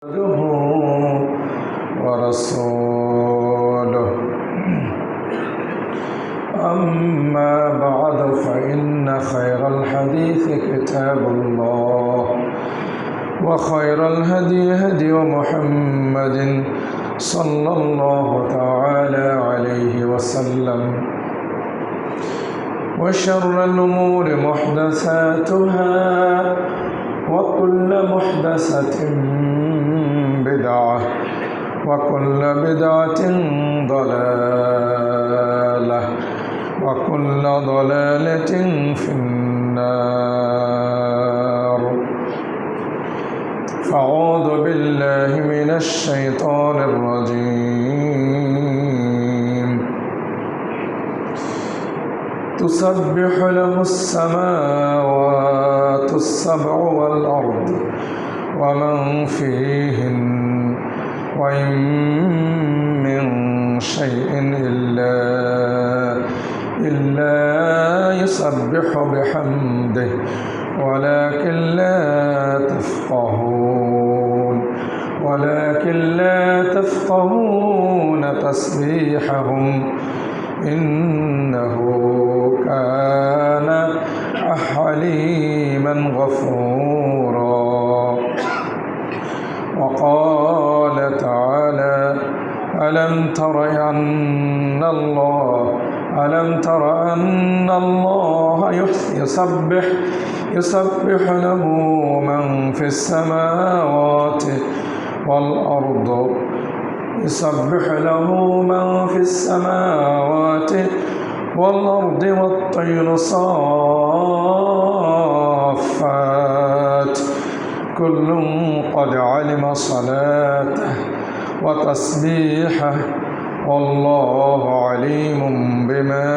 عبده ورسوله أما بعد فإن خير الحديث كتاب الله وخير الهدي هدي محمد صلى الله تعالى عليه وسلم وشر الأمور محدثاتها وكل محدثة بدعة وكل بدعة ضلالة وكل ضلالة في النار فأعوذ بالله من الشيطان الرجيم تسبح له السماوات السبع والأرض ومن فيهن وإن من شيء إلا يسبح بحمده ولكن لا تفقهون تسبيحهم إنه كان حليما غفورا. وقال تعالى ألم تر أن الله يسبح له من في السماوات والأرض والطير صافات كل قد علم صلاته وتسبيحه والله عليم بما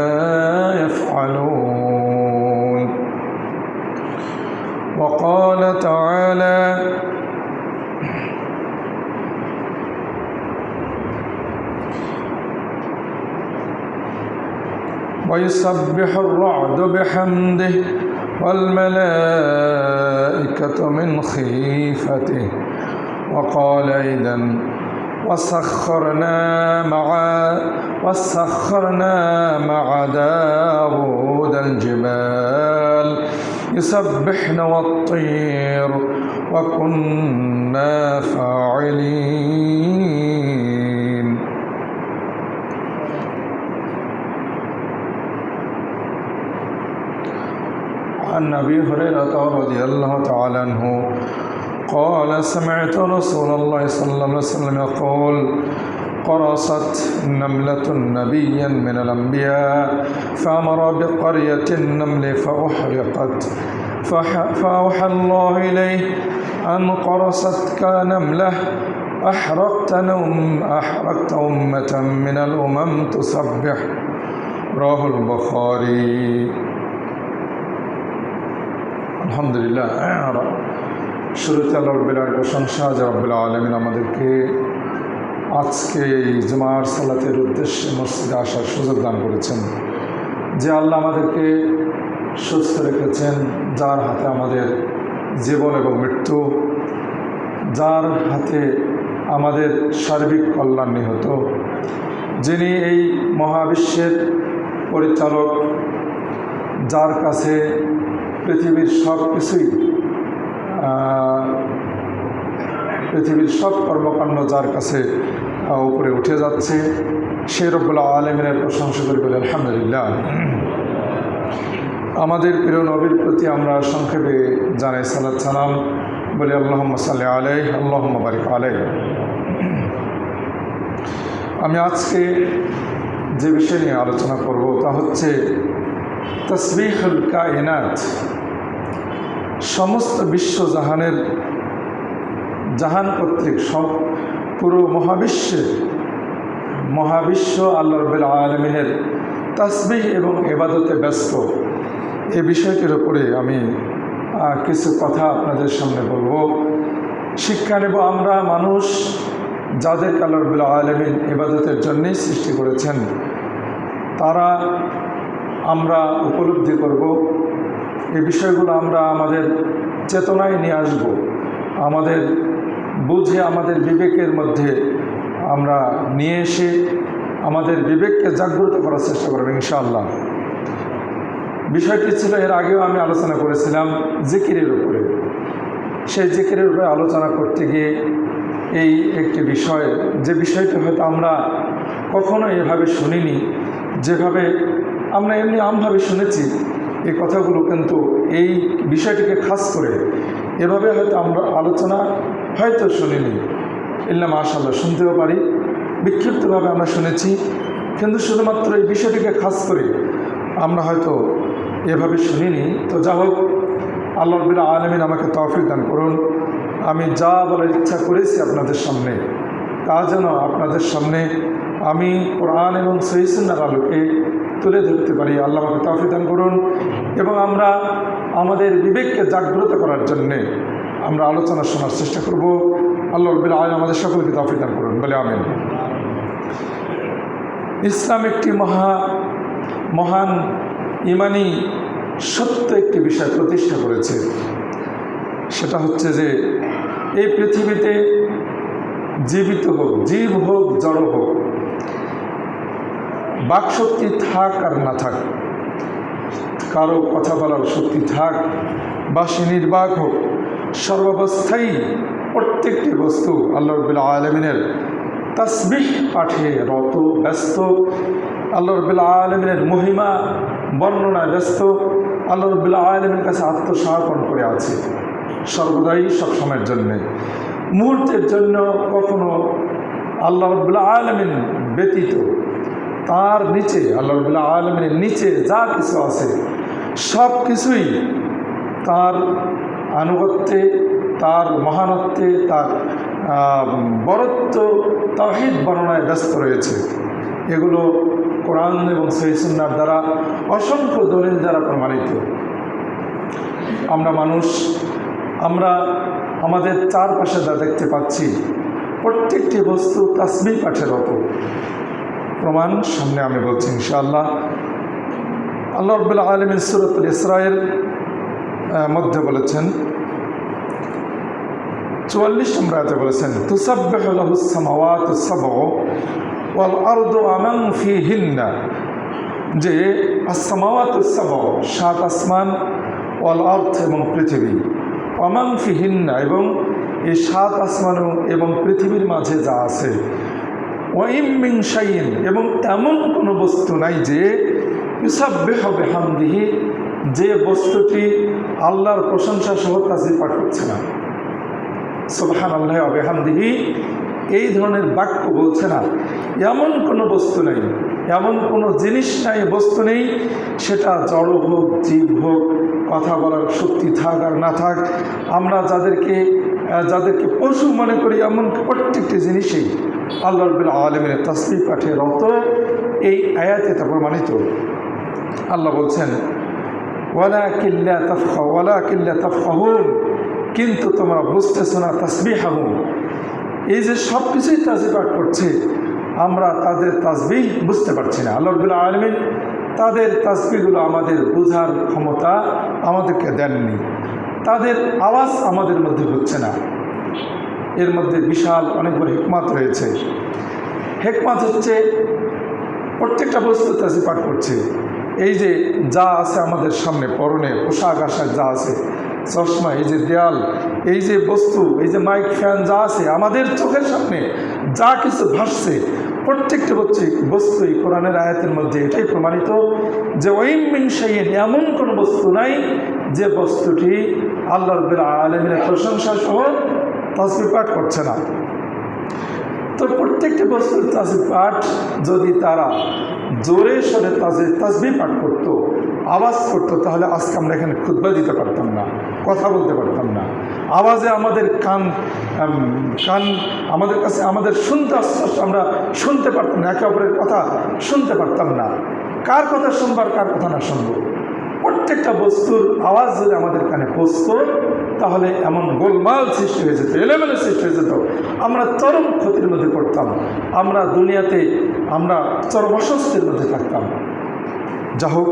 يفعلون. وقال تعالى ويسبح الرعد بحمده والملائكة من خيفته. وقال أيضا وسخرنا مع داود الجبال يسبحن والطير وكنا فاعلين. عن أبي هريرة رضي الله تعالى عنه قال سمعت رسول الله صلى الله عليه وسلم يقول قرصت نملة نبيا من الأنبياء فأمر بقرية النمل فأحرقت فأوحى الله إليه أن قرصتك نملة أحرقت أمة من الأمم تسبح. رواه البخاري. আলহামদুলিল্লাহ, শুরুতে আল্লাহ রাব্বুল আলামিনের প্রশংসা যে রাব্বুল আলামিন আমাদেরকে আজকে এই জুমার সালাতের উদ্দেশ্যে মসজিদে আসার সুযোগ দান করেছেন। যে আল্লাহ আমাদেরকে সুস্থ রেখেছেন, যার হাতে আমাদের জীবন এবং মৃত্যু, যার হাতে আমাদের সার্বিক কল্যাণ নিহত, যিনি এই মহাবিশ্বের পরিচালক, যার কাছে পৃথিবীর সব কর্মকাণ্ড যার কাছে উপরে উঠে যাচ্ছে, সে রব্বুল আলামিনের প্রশংসা করি বলে আলহামদুলিল্লাহ। আমাদের প্রিয় নবীর প্রতি আমরা সংক্ষেপে জানাই সালাত সালাম, বলি আল্লাহুম্মা সাল্লি আলাইহি আল্লাহুম্মা বারিক আলাইহি। আমি আজকে যে বিষয় নিয়ে আলোচনা করব তা হচ্ছে তাসবিহুল কায়নাত। সমস্ত জাহান কর্তৃক পুরো মহাবিশ্ব আল্লাহ রাব্বুল আলামিনের তাসবিহ এবং ইবাদতে ব্যস্ত। এই বিষয়টির উপরে আমি কিছু কথা আপনাদের সামনে বলবো। শিক্ষা নেব আমরা মানুষ, যাদেরকে আল্লাহ রাব্বুল আলামিন ইবাদতের জন্যই সৃষ্টি করেছেন, তারা আমরা উপলব্ধি করব, এই বিষয়গুলো আমরা আমাদের চেতনায় নিয়ে আসব, আমাদের বুঝে আমাদের বিবেকের মধ্যে আমরা নিয়ে এসে আমাদের বিবেককে জাগ্রত করার চেষ্টা করব ইনশাআল্লাহ। বিষয়টি ছিল, এর আগেও আমি আলোচনা করেছিলাম জিকিরের উপরে। সেই জিকিরের উপরে আলোচনা করতে গিয়ে এই একটি বিষয়, যে বিষয়টি হয়তো আমরা কখনো এভাবে শুনিনি, যেভাবে আমরা এমনি আমভাবে শুনেছি এই কথাগুলো, কিন্তু এই বিষয়টিকে খাস করে এভাবে হয়তো আমরা আলোচনা হয়তো শুনিনি। ইল্লা মাশাআল্লাহ, শুনতেও পারি, বিক্ষিপ্তভাবে আমরা শুনেছি, কিন্তু শুধুমাত্র এই বিষয়টিকে খাস করে আমরা হয়তো এভাবে শুনিনি। তো যা হোক, আল্লাহ রাব্বুল আলামিন আমাকে তৌফিক দান করুন, আমি যা বলার ইচ্ছা করেছি আপনাদের সামনে, তা যেন আপনাদের সামনে আমি কোরআন এবং সহিহ সুন্নাহর আলোকে তুলে ধরতে পারি। আল্লাহ আমাকে তৌফিক দান করুন এবং আমরা আমাদের বিবেককে জাগ্রত করার জন্যে আমরা আলোচনা শোনার চেষ্টা করব। আল্লাহ রাব্বুল আলামিন আমাদের সকলকে তৌফিক দান করুন, বলে আমিন। ইসলাম একটি মহান ইমানি সত্য একটি বিষয় প্রতিষ্ঠা করেছে। সেটা হচ্ছে যে এই পৃথিবীতে জীবিত হোক, জীব হোক, জড় হোক, বাকশক্তি থাক আর না থাক, কারো কথা বলার শক্তি থাক বা সে নির্বাক হোক, সর্বাবস্থায় প্রত্যেকটি বস্তু আল্লাহ রাব্বুল আলামিনের তাসবিহ পাঠে রত, ব্যস্ত, আল্লাহ রাব্বুল আলামিনের মহিমা বর্ণনায় ব্যস্ত, আল্লাহ রাব্বুল আলামিনের কাছে আত্মসমর্পণ করে আছে সর্বদাই, সবসময়ের জন্যে। মুহূর্তের জন্য কখনো আল্লাহ রাব্বুল আলামিন ব্যতীত, তার নিচে, আল্লাহ রাব্বুল আলামিনের নিচে যা কিছু আছে সব কিছুই তার আনুগত্যে, তার মহানত্বে, তার বরত্ব, তাওহীদ বর্ণনায় ব্যস্ত রয়েছে। এগুলো কোরআন এবং সহিহ সুন্নাহর দ্বারা, অসংখ্য দলিল দ্বারা প্রমাণিত। আমরা মানুষ, আমরা আমাদের চারপাশে যা দেখতে পাচ্ছি প্রত্যেকটি বস্তু তাসবিহ পাঠের রত। প্রমাণ সামনে আমি বলছি ইনশাআল্লাহ। আল্লাহ রাব্বুল আলামিন সূরাতুল ইসরা'র মধ্যে বলেছেন, 44 নম্বর আয়াতে বলেছেন, তুসাব্বিহু লাহুস সামাওয়াতুস সাব'উ ওয়াল আরদু আমান ফিহিন্না, যে আস-সামাওয়াতুস সাব'উ, 7 আসমান, ওয়াল আরদ এবং পৃথিবী, আমান ফিহিন্না এবং এই 7 আসমান এবং পৃথিবীর মাঝে যা আছে, ওয়া ইম মিন শাইইন এবং এমন কোনো বস্তু নাই যে ইউসাব্বিহু বিহামদিহি, যে বস্তুটি আল্লাহর প্রশংসা সহ তাসবিহ পাঠ করছে না, সুবহানাল্লাহি ওয়া বিহামদিহি, এই ধরনের বাক্য বলছে না। এমন কোনো বস্তু নেই, এমন কোনো জিনিস নাই, বস্তু নেই, সেটা জড় হোক, জীব হোক, কথা বলার শক্তি থাক আর না থাক, আমরা যাদেরকে পশু মনে করি, এমন প্রত্যেকটি জিনিসেই আল্লাহ রাব্বুল আলামিনের তাসবিহ পাঠে রত। এই আয়াতে তা প্রমাণিত। আল্লাহ বলছেন, ওয়ালাকিন লা তাফকাহুন, কিন্তু তোমরা বুঝতেছো না তাসবিহাহুম, এই যে সব কিছুই তাসবিহ পাঠ করছে, আমরা তাদের তাসবিহ বুঝতে পারছি না। আল্লাহ রাব্বুল আলামিন তাদের তাসবিহগুলো আমাদের বোঝার ক্ষমতা আমাদেরকে দেননি, তাদের আওয়াজ আমাদের মধ্যে হচ্ছে না। এর মধ্যে বিশাল অনেক বড় হিকমত রয়েছে। হিকমত হচ্ছে, প্রত্যেকটা বস্তু তাসবিহ পাঠ করছে। এই যে যা আছে আমাদের সামনে, পরনে পোশাক আশাক যা আছে, চশমা, এই যে দেয়াল, এই যে বস্তু, এই যে মাইক, ফ্যান যা আছে, আমাদের চোখের সামনে যা কিছু ভাসছে, প্রত্যেকটি বস্তুই কোরআনের আয়াতের মধ্যে এটাই প্রমাণিত যে ওয়াইম মিন শাইইন, এমন কোনো বস্তু নাই যে বস্তুটি আল্লাহ রাব্বুল আলামিনের প্রশংসা সহ তাসবিহ পাঠ করছে না। তো প্রত্যেকটি বস্তুর তাসবিহ পাঠ যদি তারা জোরে সরে তাসবিহ পাঠ করত, আওয়াজ করতো, তাহলে আজকে আমরা এখানে খুতবা দিতে পারতাম না, কথা বলতে পারতাম না। আওয়াজে আমাদের কান আমাদের কাছে, আমাদের শুনতে আসতে আমরা শুনতে পারতাম না, একে অপরের কথা শুনতে পারতাম না। কার কথা শুনবার, কার কথা না শুনবো, প্রত্যেকটা বস্তুর আওয়াজ যদি আমাদের কানে পৌঁছত, তাহলে এমন গোলমাল সৃষ্টি হয়ে যেত, এলোমেলো সৃষ্টি হয়ে যেত, আমরা চরম ক্ষতির মধ্যে পড়তাম, আমরা দুনিয়াতে আমরা চরম অস্বস্তির মধ্যে থাকতাম। যা হোক,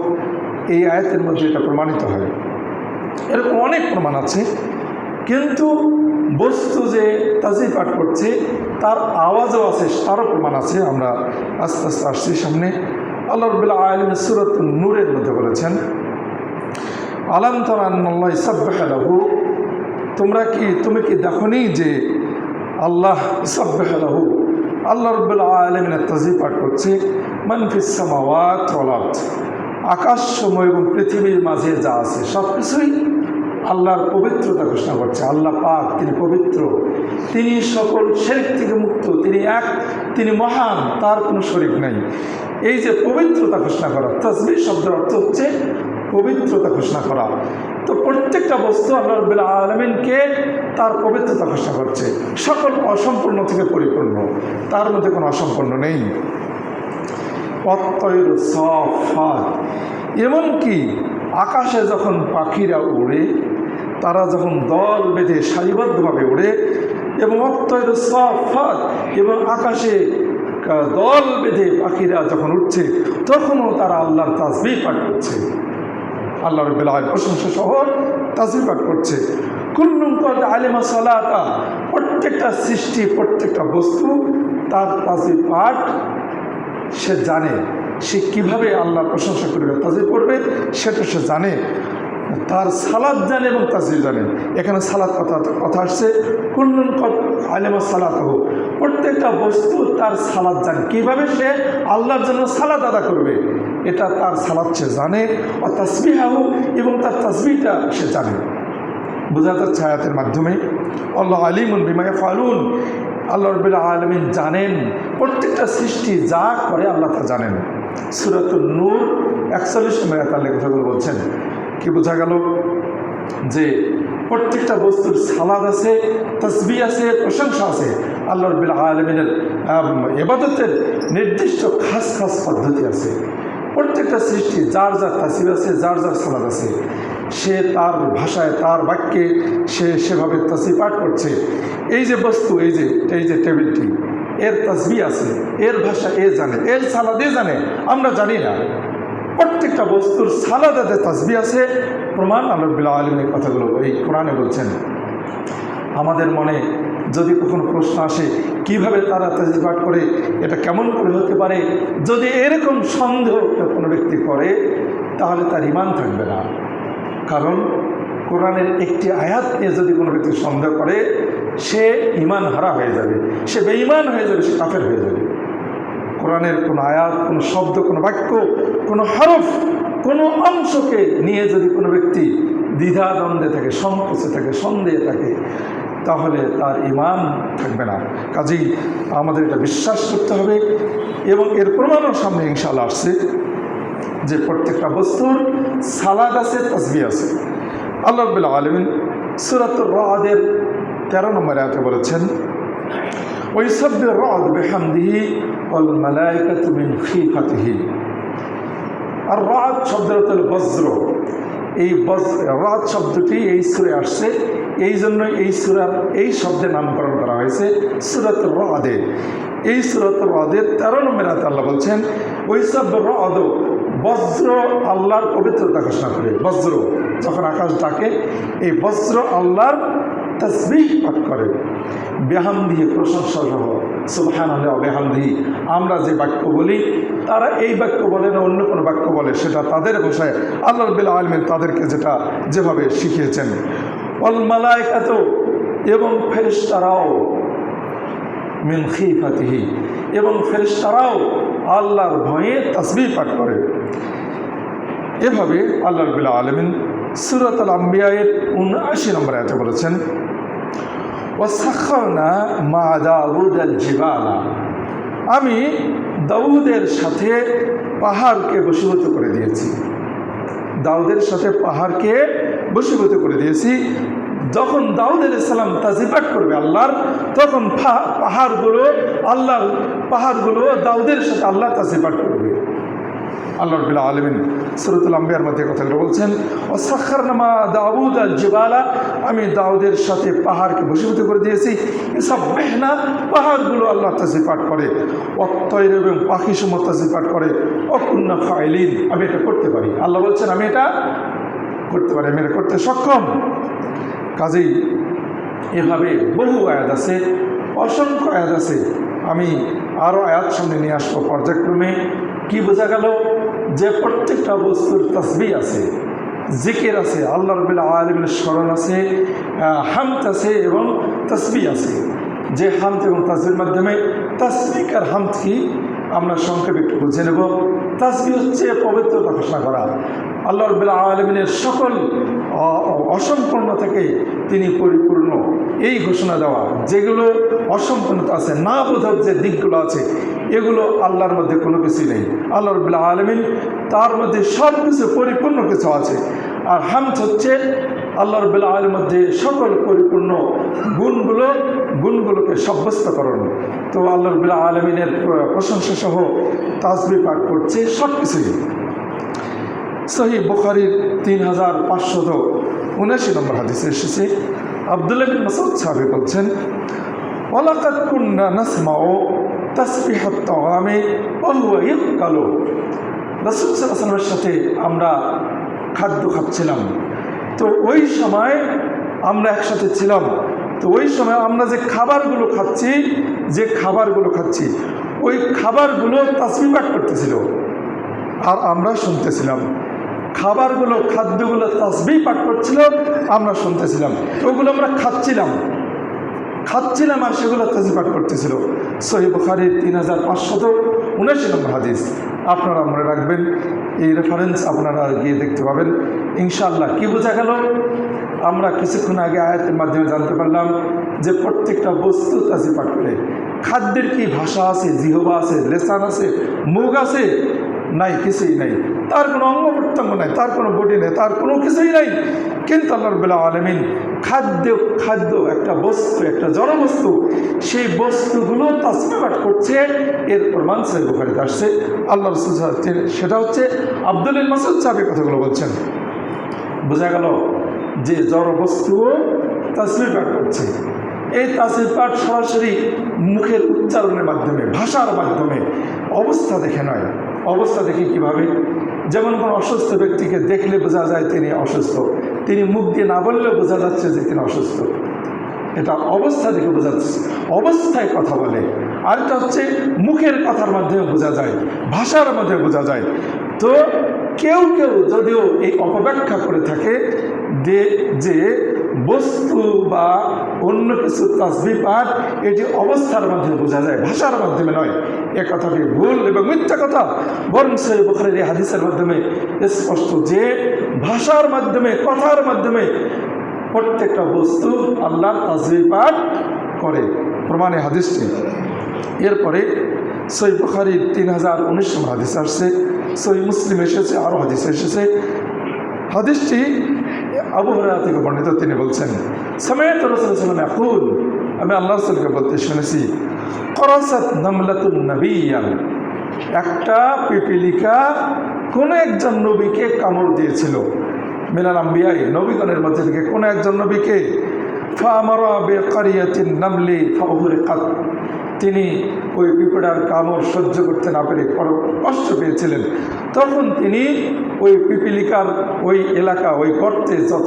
এই আয়াতের মধ্যে এটা প্রমাণিত হয়। এরকম অনেক প্রমাণ আছে, কিন্তু বস্তু যে তাসবিহ পাঠ করছে তার আওয়াজও আছে, তারও প্রমাণ আছে। আমরা আস্তে আস্তে আসছি সামনে। আল্লাহ রাব্বুল আলামিন সূরাত নূরের মধ্যে বলেছেন, আলাম তারা আন্নাল্লাহ ইসাব্বাহা লাহু, তুমি কি দেখনি যে আল্লাহ ইসাব্বাহা লাহু, আল্লাহ রাব্বুল আলামিনের তাসবিহ পাঠ করছে মান ফিস সামাওয়াত ওয়াল আরদ, আকাশসমূহ এবং পৃথিবীর মাঝে যা আছে সব কিছুই আল্লাহর পবিত্রতা ঘোষণা করছে। আল্লাহ পাক, তিনি পবিত্র, তিনি সকল শিরক থেকে মুক্ত, তিনি এক, তিনি মহান, তার কোনো শরীক নাই। এই যে পবিত্রতা ঘোষণা করা, তাসবিহ শব্দের অর্থ হচ্ছে পবিত্রতা ঘোষণা করা। তো প্রত্যেকটা বস্তু আল্লাহ রাব্বুল আলামিনকে তার পবিত্রতা ঘোষণা করছে। সকল অসম্পূর্ণ থেকে পরিপূর্ণ, তার মধ্যে কোনো অসম্পূর্ণ নেই। অত্তৈর সাফাত, এমনকি আকাশে যখন পাখিরা উড়ে, তারা যখন দল বেঁধে সারিবদ্ধভাবে উড়ে, এবং অত্তৈর সাফাত, এবং আকাশে দল বেঁধে পাখিরা যখন উঠছে তখনও তারা আল্লাহর তাসবিহ পাঠ করছে, আল্লাহ রাব্বুল আলামিনের প্রশংসা সহ তাসবিহ পাঠ করছে। কুল্লুন কদ আলিমা সালাতা, প্রত্যেকটা সৃষ্টি, প্রত্যেকটা বস্তু তার তাসবিহ পাঠ সে জানে। সে কীভাবে আল্লাহর প্রশংসা করবে, তাসবিহ করবে, সেটা সে জানে। তার সালাত জানে এবং তাসবিহ জানে। এখানে সালাত কথা আসছে, কুল্লুন কদ আলিমা সালাতাহু, প্রত্যেকটা বস্তু তার সালাত জানে। কীভাবে সে আল্লাহর জন্য সালাত আদা করবে, এটা তার সালাত সে জানে। ও তাসবিহাহু, এবং তার তাসবিহটা সে জানে। বোঝা যাচ্ছে আয়াতের মাধ্যমে। আল্লাহ আলিমুন বিমা ইয়াফআলুন, আল্লাহ রাব্বুল আলামিন জানেন প্রত্যেকটা সৃষ্টি যা করে, আল্লাহ তা জানেন। সূরাতুন নূর 41 নম্বর আয়াতে আল্লাহ কথাগুলো বলছেন। কি বোঝা গেল? যে প্রত্যেকটা বস্তুর সালাদ আছে, তাসবিহ আছে, প্রশংসা আছে। আল্লাহ রাব্বুল আলামিনের ইবাদতের নির্দিষ্ট খাস খাস পদ্ধতি আছে। প্রত্যেকটা সৃষ্টি যার যার তাসবিহ আছে, যার যার সালাদ আছে, সে তার ভাষায়, তার বাক্যে সে সেভাবে তাসবিহ পাঠ করছে। এই যে বস্তু, এই যে টেবিলটি, এর তাসবিহ আছে, এর ভাষা এ জানে, এর সালাদ এ জানে, আমরা জানি না। প্রত্যেকটা বস্তুর সালাদাতে তাসবিহ আছে। প্রমাণ আল্লাহ রাব্বুল আলামিনের কথাগুলো এই কোরআনে বলছেন। আমাদের মনে যদি কখনো প্রশ্ন আসে কিভাবে তারা তাসবিহ পাঠ করে, এটা কেমন করে হতে পারে, যদি এরকম সন্দেহ কোনো ব্যক্তি করে তাহলে তার ঈমান থাকবে না। কারণ কোরআনের একটি আয়াত নিয়ে যদি কোনো ব্যক্তি সন্দেহ করে, সে ঈমান হারা হয়ে যাবে, সে বেঈমান হয়ে যাবে, সে কাফের হয়ে যাবে। কোরআনের কোনো আয়াত, কোনো শব্দ, কোনো বাক্য, কোনো হরফ, কোনো অংশকে নিয়ে যদি কোনো ব্যক্তি দ্বিধাদ্বন্দ্বে থাকে, সংকোচে থাকে, সন্দেহে থাকে, তাহলে তার ঈমান থাকবে না। কাজেই আমাদের এটা বিশ্বাস করতে হবে। এবং এর প্রমাণও সামনে ইনশাআল্লাহ আসছে যে প্রত্যেকটা বস্তুর সালাদ আছে, তাসবিহ আছে। আল্লাহ রাব্বুল আলামিন সূরাতুর রা'দের 13 নম্বর আয়াতে বলেছেন, ওয়াইসাব্বিহু রা'দ বিহামদিহি ওয়াল মালায়েকাতু মিন খিফাতিহি। আর রা'দ শব্দের অর্থ হলো বজ্র। এই রা'দ শব্দটি এই সূরায় আসছে, এই জন্য এই সূরার এই শব্দের নামকরণ করা হয়েছে সূরাতুর রা'দে। এই সূরাতুর রা'দের 13 নম্বর আয়াতে আল্লাহ বলছেন, ওয়াইসাব্বিহু রা'দ, বজ্র আল্লাহর পবিত্রতা ঘোষণা করে। বজ্র যখন আকাশ ডাকে, এই বজ্র আল্লাহর তাসবিহ পাঠ করে। বিহামদিহি, প্রশংসা সহ, সুবহানাল্লাহি ওয়া বিহামদিহি। আমরা যে বাক্য বলি, তারা এই বাক্য বলে না, অন্য কোনো বাক্য বলে, সেটা তাদের ভাষায়। আল্লাহ রাব্বুল আলামিন তাদেরকে যেভাবে শিখিয়েছেন। ওয়াল মালায়েকাতু, এবং ফেরেশতারাও, মিন খিফাতিহি, এবং ফেরেশতারাও আল্লাহর ভয়ে তাসবিহ পাঠ করে। এভাবে আল্লাহ রাব্বুল আলামিন সূরাতুল আম্বিয়ার ৭৯ নম্বর আয়াতে বলেছেন, ওয়াসাখখারনা মা দাউদাল জিবালা, আমি দাউদের সাথে পাহাড়কে বশীভূত করে দিয়েছি। দাউদের সাথে পাহাড়কে বশীভূত করে দিয়েছি। যখন দাউদ আলাইহিস সালাম তাসবিহ পাঠ করবে আল্লাহর, তখন পাহাড়গুলো দাউদের সাথে আল্লাহ তাসবিহ পাঠ করবে। আল্লাহ রাব্বুল আলামিন সূরাতুল আম্বিয়ার মধ্যে কথাগুলো বলছেন, ওয়াসাখখারনা মা দাউদাল জিবালা, আমি দাউদের সাথে পাহাড়কে বশীভূত করে দিয়েছি। ইসাব্বিহনা, পাহাড়গুলো আল্লাহ তাসবিহ পাঠ করে। ওয়াত-তায়র, এবং পাখি সমূহ তাসবিহ পাঠ করে। ওয়াকুন্না ফাইলিন, আমি এটা করতে পারি। আল্লাহ বলছেন আমি এটা করতে পারি, আমি এটা করতে সক্ষম। কাজেই এভাবে বহু আয়াত আছে, অসংখ্য আয়াত আছে। আমি আরও আয়াত সামনে নিয়ে আসবো পর্যায়ক্রমে। কি বোঝা গেল? যে প্রত্যেকটা বস্তুর তাসবিহ আছে, জিকির আছে, আল্লাহ রাব্বুল আলামিনের স্মরণ আছে, হামদ আছে এবং তাসবিহ আছে। যে হামদ এবং তাসবিহের মাধ্যমে, তাসবিহ আর হামদ কি আমরা সংক্ষেপে একটু বুঝে নেব। তাসবিহ হচ্ছে পবিত্রতা ঘোষণা করা, আল্লাহ রাব্বুল আলামিনের সকল অসম্পূর্ণ থেকে তিনি পরিপূর্ণ এই ঘোষণা দেওয়া। যেগুলো অসম্পূর্ণতা আছে, না বোধক যে দিকগুলো আছে, এগুলো আল্লাহর মধ্যে কোনো কিছুই নেই। আল্লাহ রাব্বুল আলামিন তার মধ্যে সব কিছু পরিপূর্ণ কিছু আছে। আর হামদ হচ্ছে আল্লাহ রাব্বুল আলামিনের মধ্যে সকল পরিপূর্ণ গুণগুলোকে সাব্যস্তকরণ। তো আল্লাহ রাব্বুল আলামিনের প্রশংসা সহ তাসবিহ পাঠ করছে সব কিছুই। সহিহ বুখারীর 3579 নম্বর হাদিসে এসেছে, আব্দুল্লাহ বিন মাসউদ সাহাবী বলছেন, ওয়ালাকাদ কুন্না নাসমাউ তাসবিহাত তাওয়ামি ওয়া হুয়া ইয়াকালু। রাসূল সাল্লাল্লাহু আলাইহি ওয়াসাল্লামের সাথে আমরা খাদ্য খাচ্ছিলাম, তো ওই সময় আমরা একসাথে ছিলাম। তো ওই সময় আমরা যে খাবারগুলো খাচ্ছি ওই খাবারগুলো তাসবিহ পাঠ করতেছিল আর আমরা শুনতেছিলাম। খাদ্যগুলো তাসবিহ পাঠ করছিল, আমরা শুনতেছিলাম। ওগুলো আমরা খাচ্ছিলাম আর সেগুলো তাসবিহ পাঠ করতেছিল। সহিহ বুখারীর 3579 নম্বর হাদিস। আপনারা মনে রাখবেন, এই রেফারেন্স আপনারা গিয়ে দেখতে পাবেন ইনশাআল্লাহ। কি বোঝা গেল? আমরা কিছুক্ষণ আগে আয়াতের মাধ্যমে জানতে পারলাম যে প্রত্যেকটা বস্তু তাসবিহ পাঠ করে। খাদ্যের কি ভাষা আছে, জিহবা আছে, লেসান আছে, মুখ আছে? নাই, কিছুই নাই। তার কোনো অঙ্গ প্রত্যঙ্গ নাই, তার কোনো বডি নেই, তার কোনো কিছুই নাই। কিন্তু আল্লাহ রাব্বুল আলামিন খাদ্য একটা বস্তু, একটা জড়বস্তু, সেই বস্তুগুলো তাসবিহ পাঠ করছে। এর প্রমাণ সহিহ বুখারীতে আসছে। আল্লাহ রাসূল সেটা হচ্ছে আব্দুল্লাহ বিন মাসউদ সাহাবী কথাগুলো বলছেন। বোঝা গেল যে জড়বস্তুও তাসবিহ পাঠ করছে। এই তাসবিহ পাঠ সরাসরি মুখের উচ্চারণের মাধ্যমে, ভাষার মাধ্যমে, অবস্থা দেখে নয়। অবস্থা দেখে কিভাবে? যেমন কোনো অসুস্থ ব্যক্তিকে দেখলে বোঝা যায় তিনি অসুস্থ, তিনি মুখ দিয়ে না বললেও বোঝা যাচ্ছে যে তিনি অসুস্থ। এটা অবস্থা দেখে বোঝা যাচ্ছে, অবস্থায় কথা বলে। আরেকটা হচ্ছে মুখের কথার মাধ্যমে বোঝা যায়, ভাষার মধ্যে বোঝা যায়। তো কেউ যদিও এই অপব্যাখ্যা করে থাকে যে বস্তু বা অন্য কিছু তাসবিহ পাঠ এটি অবস্থার মাধ্যমে বোঝা যায়, ভাষার মাধ্যমে নয়। এ কথাটি ভুল এবং মিথ্যা কথা। বরং সহিহ বুখারীর এই হাদিসের মাধ্যমে স্পষ্ট যে ভাষার মাধ্যমে, কথার মাধ্যমে প্রত্যেকটা বস্তু আল্লাহর তাসবিহ পাঠ করে। প্রমাণে হাদিসটি। এরপরে সহিহ বুখারীর 3019 নম্বর হাদিস আসছে, সহিহ মুসলিম এসেছে, আরও হাদিস এসেছে। হাদিসটি আবু হুরায়রা থেকে বর্ণিত। তিনি বলছেন, সামি'তু রাসূলুল্লাহ সাল্লাল্লাহু আলাইহি ওয়াসাল্লাম ইয়াকুল, আমি আল্লাহ রাসূলকে বলতে শুনেছি, করাসাত নামলাতুন নাবিয়্যান, একটা পিপীলিকা কোনো একজন নবীকে কামড় দিয়েছিল। মিনাল আম্বিয়া, নবীগণের মধ্যে থেকে কোনো একজন নবীকে। ফামারা বিকারিয়াতিন নামলি ফাউরিকাত, তিনি ওই পিঁপড়ার কামড় সহ্য করতে না পেরে কষ্ট পেয়েছিলেন। তখন তিনি ওই পিপীলিকার ওই এলাকা, ওই গর্তে যত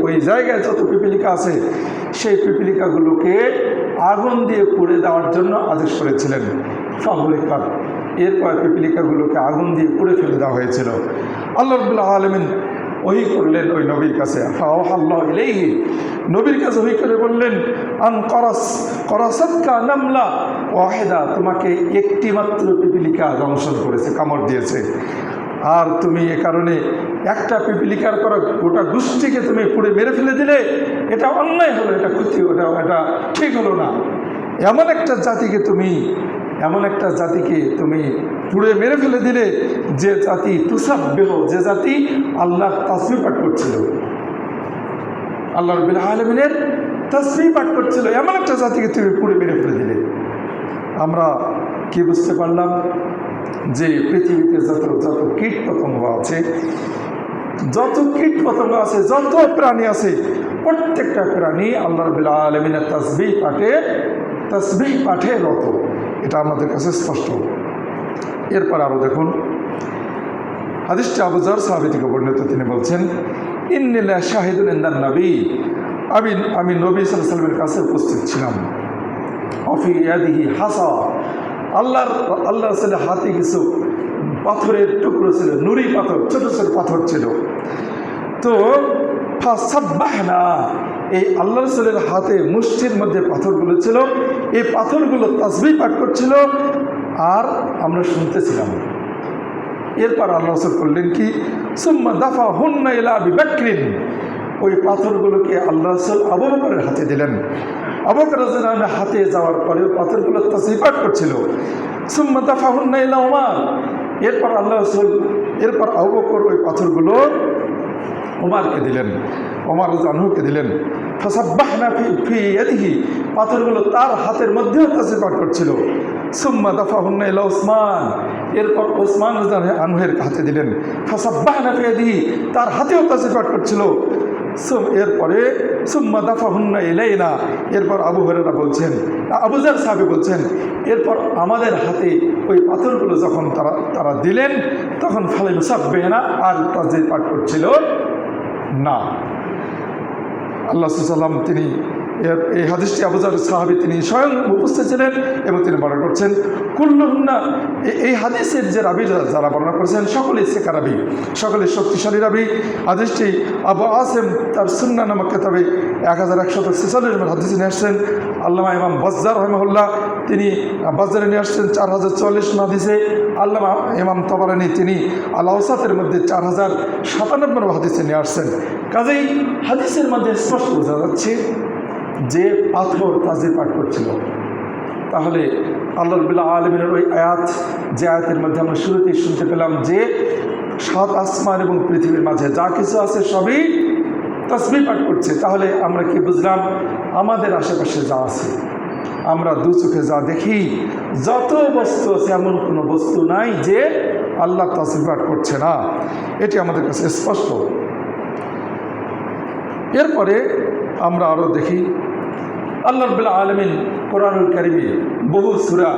ওই জায়গায় যত পিপীলিকা আছে সেই পিপীলিকাগুলোকে আগুন দিয়ে পুড়ে দেওয়ার জন্য আদেশ করেছিলেন। ফাউরিকাত, এরপর পিপীলিকাগুলোকে আগুন দিয়ে পুড়ে ফেলে দেওয়া হয়েছিল। আল্লাহ রাব্বুল আলামিন ওহী করলেন ওই নবীর কাছে, ফাওহাল্লাহু ইলাইহি, নবীর কাছে ওহী করে বললেন, আন করাসাতকা নামলা ওয়াহিদা, তোমাকে একটি মাত্র পিপীলিকা দংশন করেছে, কামড় দিয়েছে। আর তুমি এ কারণে একটা পিপীলিকার করা গোটা গোষ্ঠীকে তুমি পুড়ে মেরে ফেলে দিলে, এটা অন্যায় হলো, এটা ক্ষতি, এটা ঠিক হলো না। এমন একটা জাতিকে তুমি পুড়ে মেরে ফেলে দিলে যে জাতি তুসাব্বিহ, যে জাতি আল্লাহর তাসবিহ পাঠ করছিল, আল্লাহ রাব্বুল আলামিনের তাসবিহ পাঠ করছিল, এমন একটা জাতিকে তুমি পুড়ে মেরে ফেলে দিলে। আমরা কি বুঝতে পারলাম? যে পৃথিবীতে যত কীট পতঙ্গ আছে, যত প্রাণী আছে, প্রত্যেকটা প্রাণী আল্লাহ রাব্বুল আলামিনের তাসবিহ পাঠে রত। এটা আমাদের কাছে স্পষ্ট। এরপর আরও দেখুন, হাদিসটি আবু যর সাহাবী থেকে বর্ণিত। তিনি বলছেন, ইন্নী লা শাহিদুন ইনদান নবী, আমি নবী সাল্লাল্লাহু আলাইহি ওয়াসাল্লামের কাছে উপস্থিত ছিলাম। অফি ইয়াদিহি হাসা, আল্লাহ রাসূলের হাতে কিছু পাথরের টুকরো ছিল, নুরি পাথর, ছোট ছোট পাথর ছিল। তো ফাসাব্বাহনা, এই আল্লাহ রাসূলের হাতে মুষ্টির মধ্যে পাথরগুলো ছিল, এই পাথরগুলো তাসবিহ পাঠ করছিল আর আমরা শুনতেছিলাম। এরপর আল্লাহ রাসূল করলেন কি, সুম্মা দাফাহুন্না ইলা আবি বকরিন, ওই পাথরগুলোকে আল্লাহ রাসূল আবু বকরের হাতে দিলেন। আবু বকর রাদিয়াল্লাহু আনহু হাতে যাওয়ার পরেও পাথরগুলো তাসবিহ পাঠ করছিল। সুম্মা দাফাহুন্না ইলা উমর, এরপর আল্লাহ রাসূল, এরপর আবু বকর ওই পাথরগুলো ওমরকে দিলেন, ওমর রাদিয়াল্লাহু আনহুকে দিলেন। ফাসাব্বাহনা ফি ইয়াদিহি, পাথরগুলো তার হাতের মধ্যেও তাসবিহ পাঠ করছিল। সুম্মা দাফাহুন্না ইলা উসমান, এরপর উসমান রাদিয়াল্লাহু আনহুর হাতে দিলেন। ফাসাব্বাহনা ফি ইয়াদিহি, তার হাতেও তাসবিহ পাঠ করছিল। এরপরে সুম্মা দাফাহুন্না ইলাইনা, এরপর আবু হুরায়রা বলছেন, আবু যার সাহাবী বলছেন, এরপর আমাদের হাতে ওই পাথরগুলো যখন তারা দিলেন, তখন ফালাম সাব্বিহনা, আর তাসবিহ পাঠ করছিল না। আল্লাহ সাল্লাম তিনি এই হাদিসটি আবু যার সাহাবী তিনি স্বয়ং উপস্থিত ছিলেন এবং তিনি বর্ণনা করছেন। কুল্লুহুন্না, এই হাদিসের যে রাবি যারা বর্ণনা করেছেন সকলেই সেকা রাবি, সকলেই শক্তিশালী রাবি। হাদিসটি আবু আসেম তার সুন্নাহ নামক কিতাবে 1146 নম্বর হাদিস নিয়ে আসছেন। আল্লামা ইমাম বাজ্জার রাহিমাহুল্লাহ তিনি বাজ্জারে নিয়ে আসছেন 4044 হাদিসে। আল্লামা ইমাম তাবারানী তিনি আল আওসাতের মধ্যে 4097 হাদিসে নিয়ে আসছেন। কাজেই হাদিসের মধ্যে স্পষ্ট বোঝা যাচ্ছে যে পাথর তাসবিহ পাঠ করছিল। তাহলে আল্লাহ রাব্বুল আলামিনের ওই আয়াত, যে আয়াতের মধ্যে আমরা শুরুতেই শুনতে পেলাম যে 7 আসমান এবং পৃথিবীর মাঝে যা কিছু আছে সবই তাসবিহ পাঠ করছে, তাহলে আমরা কি বুঝলাম? আমাদের আশেপাশে যা আছে, আমরা দু চোখে যা দেখি, যত বস্তু আছে এমন কোনো বস্তু নাই যে আল্লাহ তাসবিহ পাঠ করছে না, এটি আমাদের কাছে স্পষ্ট। এরপরে আমরা আরও দেখি আল্লাহ রাব্বুল আলামিন কোরআনুল কারীমে বহু সূরা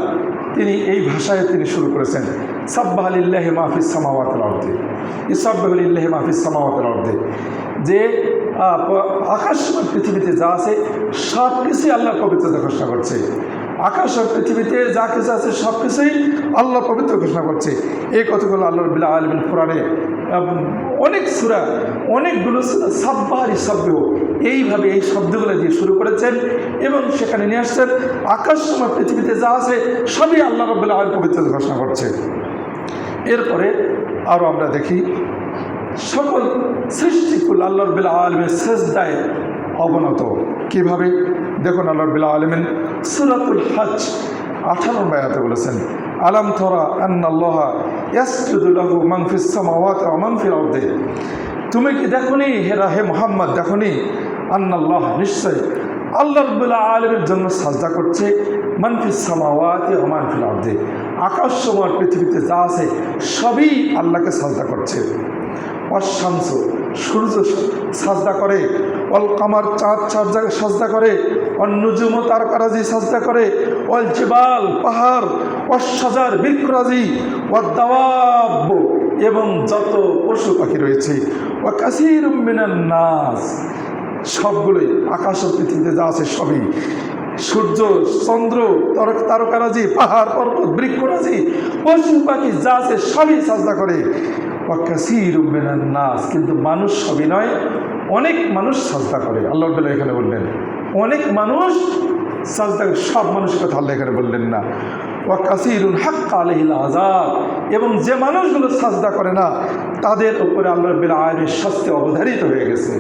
তিনি এই ভাষায় তিনি শুরু করেছেন, সাব্বাহা লিল্লাহি মা ফিস সামাওয়াতি ওয়াল আরদি, ইসাব্বিহু লিল্লাহি মা ফিস সামাওয়াতি ওয়াল আরদি, যে আকাশ পৃথিবীতে যা আছে সব কিছুই আল্লাহর পবিত্রতা ঘোষণা করছে। আকাশ আর পৃথিবীতে যা কিছু আছে সব কিছুই আল্লাহ পবিত্র ঘোষণা করছে। এই কথাগুলো আল্লাহ রাব্বুল আলামিন কোরআনে অনেক সূরা, অনেকগুলো সূরা সাব্বাহা ইসাব্বিহু এইভাবে এই শব্দগুলো দিয়ে শুরু করেছেন এবং সেখানে নিয়ে আসছেন আকাশ আর পৃথিবীতে যা আছে সবই আল্লাহ রাব্বুল আলামিন পবিত্রতা ঘোষণা করছে। এরপরে আরও আমরা দেখি সকল সৃষ্টিকুল আল্লাহ রাব্বুল আলামিনের সিজদায় অবনত। কীভাবে? দেখুন আল্লাহ রাব্বুল আলামিন সূরাতুল হজ 18 আয়াতে বলেছেন, আলাম তারা আন্নাল্লাহা ইয়াসজুদু লাহু মান ফিস সামাওয়াতি ওয়া মান ফিল আরদি, তুমি কি দেখোনি হে মুহাম্মদ, দেখোনি আন্নাল্লাহ, নিশ্চয় আল্লাহ রাব্বুল আলামিনের জন্য সাজদা করছে, মান ফিস সামাওয়াতি ওয়া মান ফিল আরদি, আকাশ সময় পৃথিবীতে যা আছে সবই আল্লাহকে সাজদা করছে। অশামস, সূর্য সাজদা করে, অল কামার, চাঁদ সাজদা করে, অন্নুজুম, তারকারাজি সাজদা করে, অল জিবাল, পাহাড়, অশাজার, বৃক্ষরাজি, ওয়াদ-দাওয়াব, এবং যত পশু পাখি রয়েছে, ওয়া কাসীরুম মিনান নাস, সবগুলোই আকাশ ও পৃথিবীতে যা আছে সবই, সূর্য, চন্দ্র, তারকারাজি, পাহাড়, পর্বত, বৃক্ষরাজি, পশু পাখি যা আছে সবই সাজদা করে। ওয়া কাসীরুম মিনান নাস, কিন্তু মানুষ সবই নয়, অনেক মানুষ সাজদা করে। আল্লাহ রাব্বুল এখানে বললেন অনেক মানুষ সাজদা, সব মানুষের কথা আল্লাহ এখানে বললেন না। ওয়া কাসীরুন হাক্কা আলাইহিল আযাব, এবং যে মানুষগুলো সাজদা করে না তাদের উপরে আল্লাহ রাব্বুল আলামিনের শাস্তি অবধারিত হয়ে গেছে।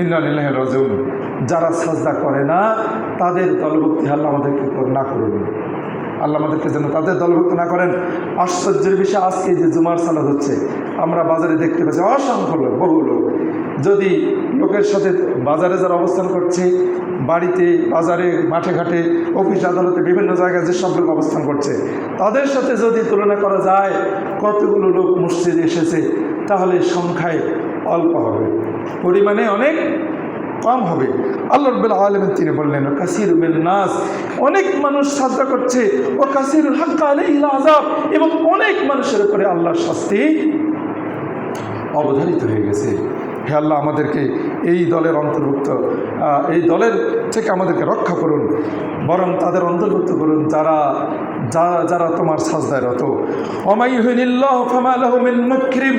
ইন্না লিল্লাহি ওয়া ইন্না ইলাইহি রাজিউন। যারা সাজদা করে না তাদের দলভুক্তি আল্লাহ আমাদেরকে না করুন, আল্লাহ আমাদেরকে যেন তাদের দলভুক্ত না করেন। আশ্চর্যের বিষয়, আজকে যে জুমার সালাত হচ্ছে আমরা বাজারে দেখতে পাচ্ছি অসংখ্য লোক, বহু লোক, যদি লোকের সাথে বাজারে যারা অবস্থান করছে, বাড়িতে, বাজারে, মাঠে ঘাটে, অফিস আদালতে, বিভিন্ন জায়গায় যেসব লোক অবস্থান করছে তাদের সাথে যদি তুলনা করা যায় কতগুলো লোক মসজিদে এসেছে, তাহলে সংখ্যায় অল্প হবে, পরিমাণে অনেক কম হবে। আল্লাহ রাব্বুল আলামিন তিনি বললেন কাসীরুম মিনান নাস, অনেক মানুষ সাজদা করছে, ও কাসীরুন হাক্কা আলাইহিল আযাব, এবং অনেক মানুষের উপরে আল্লাহর শাস্তি অবধারিত হয়ে গেছে। হে আল্লাহ, আমাদেরকে এই দলের অন্তর্ভুক্ত, এই দলের থেকে আমাদেরকে রক্ষা করুন, বরং তাদের অন্তর্ভুক্ত করুন যারা যারা তোমার সাজদায় রত। ওয়া ইউহিনিল্লাহু ফামা লাহু মিন মুকরিম,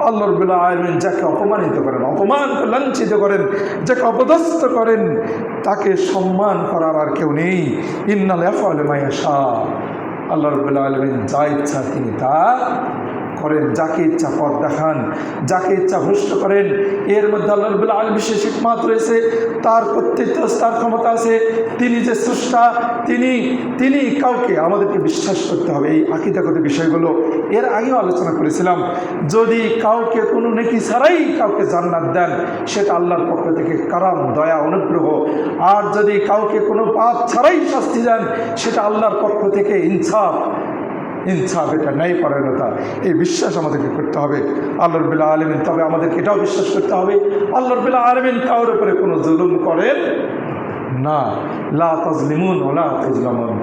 আল্লাহ রাব্বুল আলামিন যাকে অপমানিত করেন, অপমান লাঞ্ছিত করেন, যাকে অপদস্থ করেন, তাকে সম্মান করার আর কেউ নেই। ইন্নাল ইয়াফআলু মা ইয়াশা, আল্লাহ রাব্বুল আলামিন যা ইচ্ছা তিনি তা করেন, যাকে ইচ্ছা পথ দেখান, যাকে ইচ্ছা ভ্রষ্ট করেন। এর মধ্যে আল্লাহ রাব্বুল আলামিন বিশেষ হিকমত রয়েছে, তার কর্তৃত্ব, তার ক্ষমতা আছে, তিনি যে স্রষ্টা, তিনি কাউকে আমাদেরকে বিশ্বাস করতে হবে। এই আকীদাগত বিষয়গুলো এর আগেও আলোচনা করেছিলাম। যদি কাউকে কোনো নেকি ছাড়াই কাউকে জান্নাত দেন, সেটা আল্লাহর পক্ষ থেকে কারাম, দয়া, অনুগ্রহ। আর যদি কাউকে কোনো পাপ ছাড়াই শাস্তি দেন, সেটা আল্লাহর পক্ষ থেকে ইনসাফ, এটা ন্যায়পরায়ণতা। এই বিশ্বাস আমাদেরকে করতে হবে আল্লাহ রাব্বুল আলামিন। তবে আমাদেরকে এটাও বিশ্বাস করতে হবে আল্লাহ রাব্বুল আলামিন কারোর উপরে কোনো জুলুম করেন না। লা তাজলিমুন ওয়া লা তুজলামুন,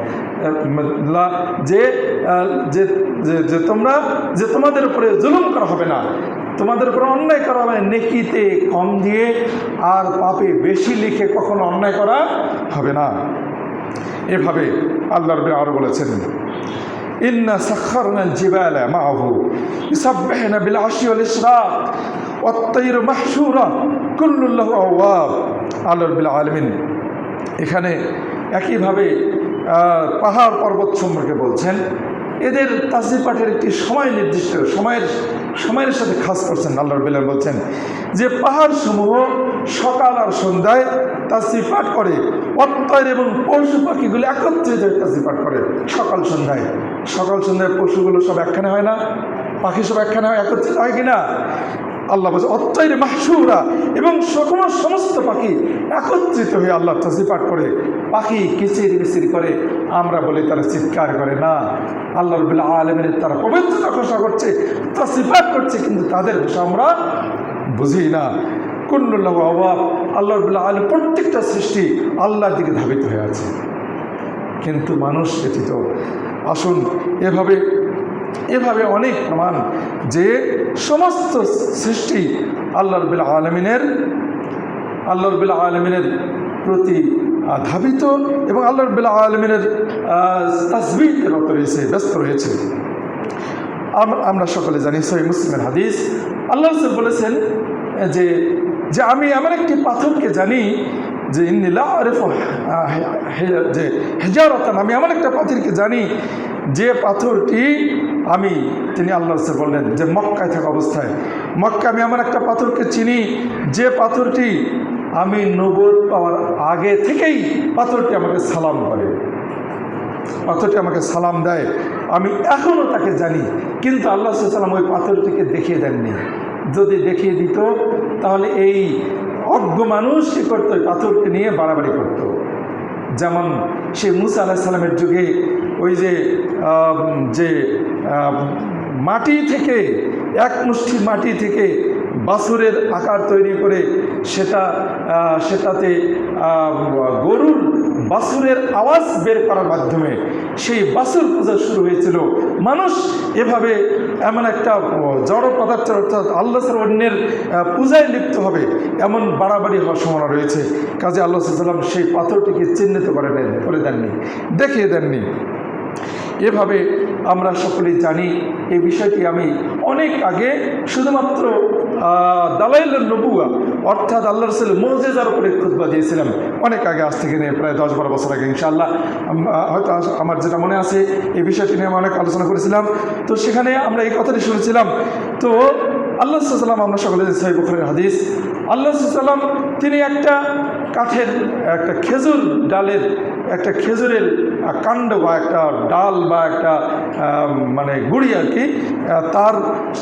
যে তোমরা যে তোমাদের উপরে জুলুম করা হবে না, তোমাদের উপরে অন্যায় করা হবে, নেকিতে কম দিয়ে আর পাপে বেশি লিখে কখনো অন্যায় করা হবে না। এভাবে আল্লাহ রাব্বুল আরও বলেছেন, ইন্না সাখখারনাল জিবালা মাআহু ইউসাব্বিহুনা বিল আশি ওয়াল ইশরাক ওয়াত তায়রু মাহশুরা কুল্লুন লাহু আওয়াব। আল্লাহ রাব্বুল আলামিন এখানে একইভাবে পাহাড় পর্বত সম্পর্কে বলছেন, এদের তাসবিহ পাঠের একটি সময় নির্দিষ্ট, সময়ের সাথে খাস করছেন। আল্লাহ রাব্বুল আলামিন বলছেন যে পাহাড় সমূহ সকাল আর সন্ধ্যায় তাসবিহ পাঠ করে, অত্তর এবং পশু পাখিগুলো একত্রিত তাসবিহ পাঠ করে সকাল সন্ধ্যায়। পশুগুলো সব একখানে হয় না, পাখি সব একখানে হয়, একত্রিত হয় কিনা? আল্লাহ বলছে অত্তরে মাহশুরা, এবং সমস্ত পাখি একত্রিত হয়ে আল্লাহ তাসবিহ পাঠ করে। পাখি কিচির মিচির করে, আমরা বলি তারা চিৎকার করে না। আল্লাহ রাব্বুল আলামিনের তারা পবিত্রতা ঘোষণা করছে, তাসবিহ পাঠ করছে, কিন্তু তাদের ভাষা আমরা বুঝি না। কুল্লুন লাহু আওয়াব, আল্লাহ রাব্বুল আলামিন প্রত্যেকটা সৃষ্টি আল্লাহর দিকে ধাবিত হয়ে আছে, কিন্তু মানুষ ব্যতীত। আসুন এভাবে অনেক প্রমাণ যে সমস্ত সৃষ্টি আল্লাহ রাব্বুল আলামিনের প্রতি ধাবিত এবং আল্লাহ রাব্বুল আলামিনের তাসবিহে রত রয়েছে, ব্যস্ত রয়েছে। আমরা সকলে জানি সহিহ মুসলিমের হাদিস, আল্লাহ রাসূল বলেছেন যে আমি এমন একটি পাথরকে জানি যে ইন্নী লা আরিফু যে হিজারাতান, আমি এমন একটা পাথরকে জানি যে পাথরটি তিনি আল্লাহ রাসূল বললেন যে মক্কায় থাকা অবস্থায়, আমি এমন একটা পাথরকে চিনি যে পাথরটি আমি নবুয়ত পাওয়ার আগে থেকেই পাথরটি আমাকে সালাম করে, পাথরটি আমাকে সালাম দেয়, আমি এখনও তাকে জানি। কিন্তু আল্লাহ সাল্লাল্লাহু আলাইহি ওয়াসাল্লাম ওই পাথরটিকে দেখিয়ে দেননি। যদি দেখিয়ে দিত তাহলে এই অজ্ঞ মানুষ কী করতো? ওই পাথরকে নিয়ে বাড়াবাড়ি করতো। যেমন সে মুসা আলাইহিস সালামের যুগে ওই যে মাটি থেকে, এক মুষ্টি মাটি থেকে বাছুরের আকার তৈরি করে সেটাতে গরুর বাছুরের আওয়াজ বের করার মাধ্যমে সেই বাছুর পূজা শুরু হয়েছিল। মানুষ এভাবে এমন একটা জড় পদার্থের, অর্থাৎ আল্লাহ ছাড়া অন্যের পূজায় লিপ্ত হবে, এমন বাড়াবাড়ি হওয়ার সম্ভাবনা রয়েছে। কাজে আল্লাহ সাল্লাল্লাহু আলাইহি ওয়াসাল্লাম সেই পাথরটিকে চিহ্নিত করে দেননি, দেখিয়ে দেননি। এভাবে আমরা সকলেই জানি এই বিষয়টি। আমি অনেক আগে শুধুমাত্র দালাইলুন নবুওয়া, অর্থাৎ আল্লাহ রাসূল মুজিজার উপরে খুতবা দিয়েছিলাম অনেক আগে, আজ থেকে নিয়ে প্রায় 10-12 বছর আগে ইনশাআল্লাহ। হয়তো আমার যেটা মনে আছে এই বিষয়টি নিয়ে আমি অনেক আলোচনা করেছিলাম। তো সেখানে আমরা এই কথাটি শুনেছিলাম। তো আল্লাহ সাল্লাল্লাহু আলাইহি ওয়াসাল্লাম, আমরা সকলে সহিহ বুখারীর হাদিস, আল্লাহ সাল্লাল্লাহু আলাইহি ওয়াসাল্লাম তিনি একটা কাঠের, একটা খেজুর ডালের, একটা খেজুরের কাণ্ড বা একটা ডাল বা একটা গুড়ি আর কি,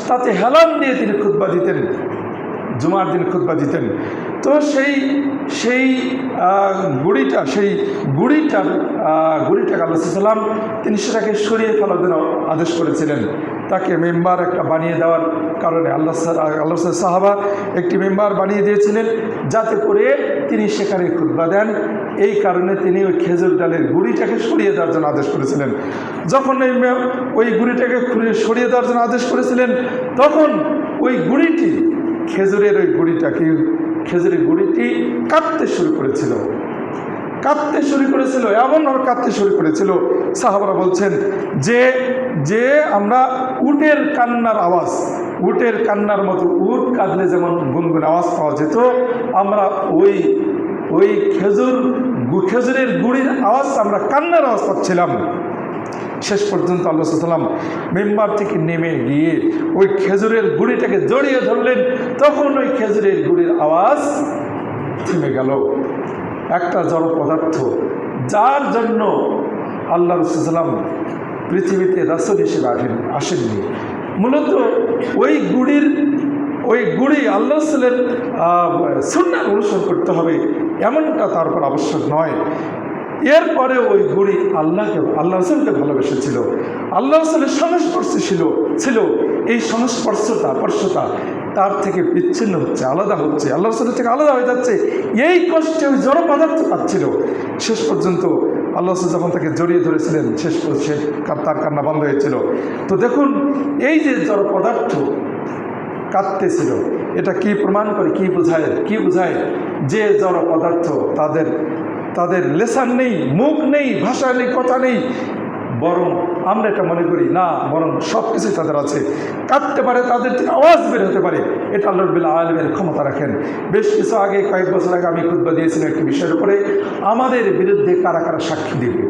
তাতে হেলান দিয়ে তিনি খুতবা দিতেন, জুমার দিন খুতবা দিতেন। তো সেই গুড়িটাকে আল্লাহ সাল্লাম তিনি সেটাকে সরিয়ে ফেলার জন্য আদেশ করেছিলেন। তাকে মেম্বার একটা বানিয়ে দেওয়ার কারণে আল্লাহ সাহাবা একটি মেম্বার বানিয়ে দিয়েছিলেন, যাতে করে তিনি সেখানে খুতবা দেন। এই কারণে তিনি ওই খেজুর ডালের গুড়িটাকে সরিয়ে দেওয়ার জন্য আদেশ করেছিলেন। যখন ওই গুড়িটাকে সরিয়ে দেওয়ার জন্য আদেশ করেছিলেন, তখন ওই গুড়িটি, খেজুরের ওই গুড়িটা, খেজুরের গুড়িটি কাঁপতে শুরু করেছিল, এমনভাবে কাঁদতে শুরু করেছিল। সাহাবারা বলছেন যে যে আমরা উটের কান্নার মতো, উট কাঁদলে যেমন গুনগুন আওয়াজ পাওয়া যেত, আমরা ওই খেজুরের গুড়ির আওয়াজ, আমরা কান্নার আওয়াজ পাচ্ছিলাম। শেষ পর্যন্ত আল্লাহ সাল্লাম মেম্বার থেকে নেমে গিয়ে ওই খেজুরের গুড়িটাকে জড়িয়ে ধরলেন। তখন ওই খেজুরের গুড়ির আওয়াজ থেমে গেল। একটা জড় পদার্থ, যার জন্য আল্লাহ রাসূল সাল্লাম পৃথিবীতে রাসূল হিসেবে আসেননি, মূলত ওই গুড়ি আল্লাহ রাসূলের সুন্নাহ অনুসরণ করতে হবে এমনটা তার উপর আবশ্যক নয়। এরপরে ওই গুড়ি আল্লাহ রাসূলকে ভালোবেসেছিল, আল্লাহ রাসূলের সংস্পর্শে ছিল। এই স্পর্শতা তার থেকে বিচ্ছিন্ন হচ্ছে, আলাদা হচ্ছে, আল্লাহ রাসূলের থেকে আলাদা হয়ে যাচ্ছে। এই কষ্টে ওই জড় পদার্থ পাচ্ছিল। শেষ পর্যন্ত আল্লাহ রাসূল যখন তাকে জড়িয়ে ধরেছিলেন, শেষ পর্যন্ত তার কান্না বন্ধ হয়েছিল। তো দেখুন, এই যে জড় পদার্থ কাঁদতেছিল, এটা কি প্রমাণ করে, কি বোঝায় যে জড় পদার্থ তাদের লেসান নেই, মুখ নেই, ভাষা নেই, কথা নেই, বরং আমরা এটা মনে করি না, বরং সব কিছুই তাদের আছে, কাঁদতে পারে, তাদের আওয়াজ বের হতে পারে। এটা আল্লাহ রাব্বুল আলামিনের ক্ষমতা রাখেন। বেশ কিছু আগে, কয়েক বছর আগে আমি খুতবা দিয়েছিলাম একটি বিষয়ের উপরে, আমাদের বিরুদ্ধে কারা কারা সাক্ষী দেবে।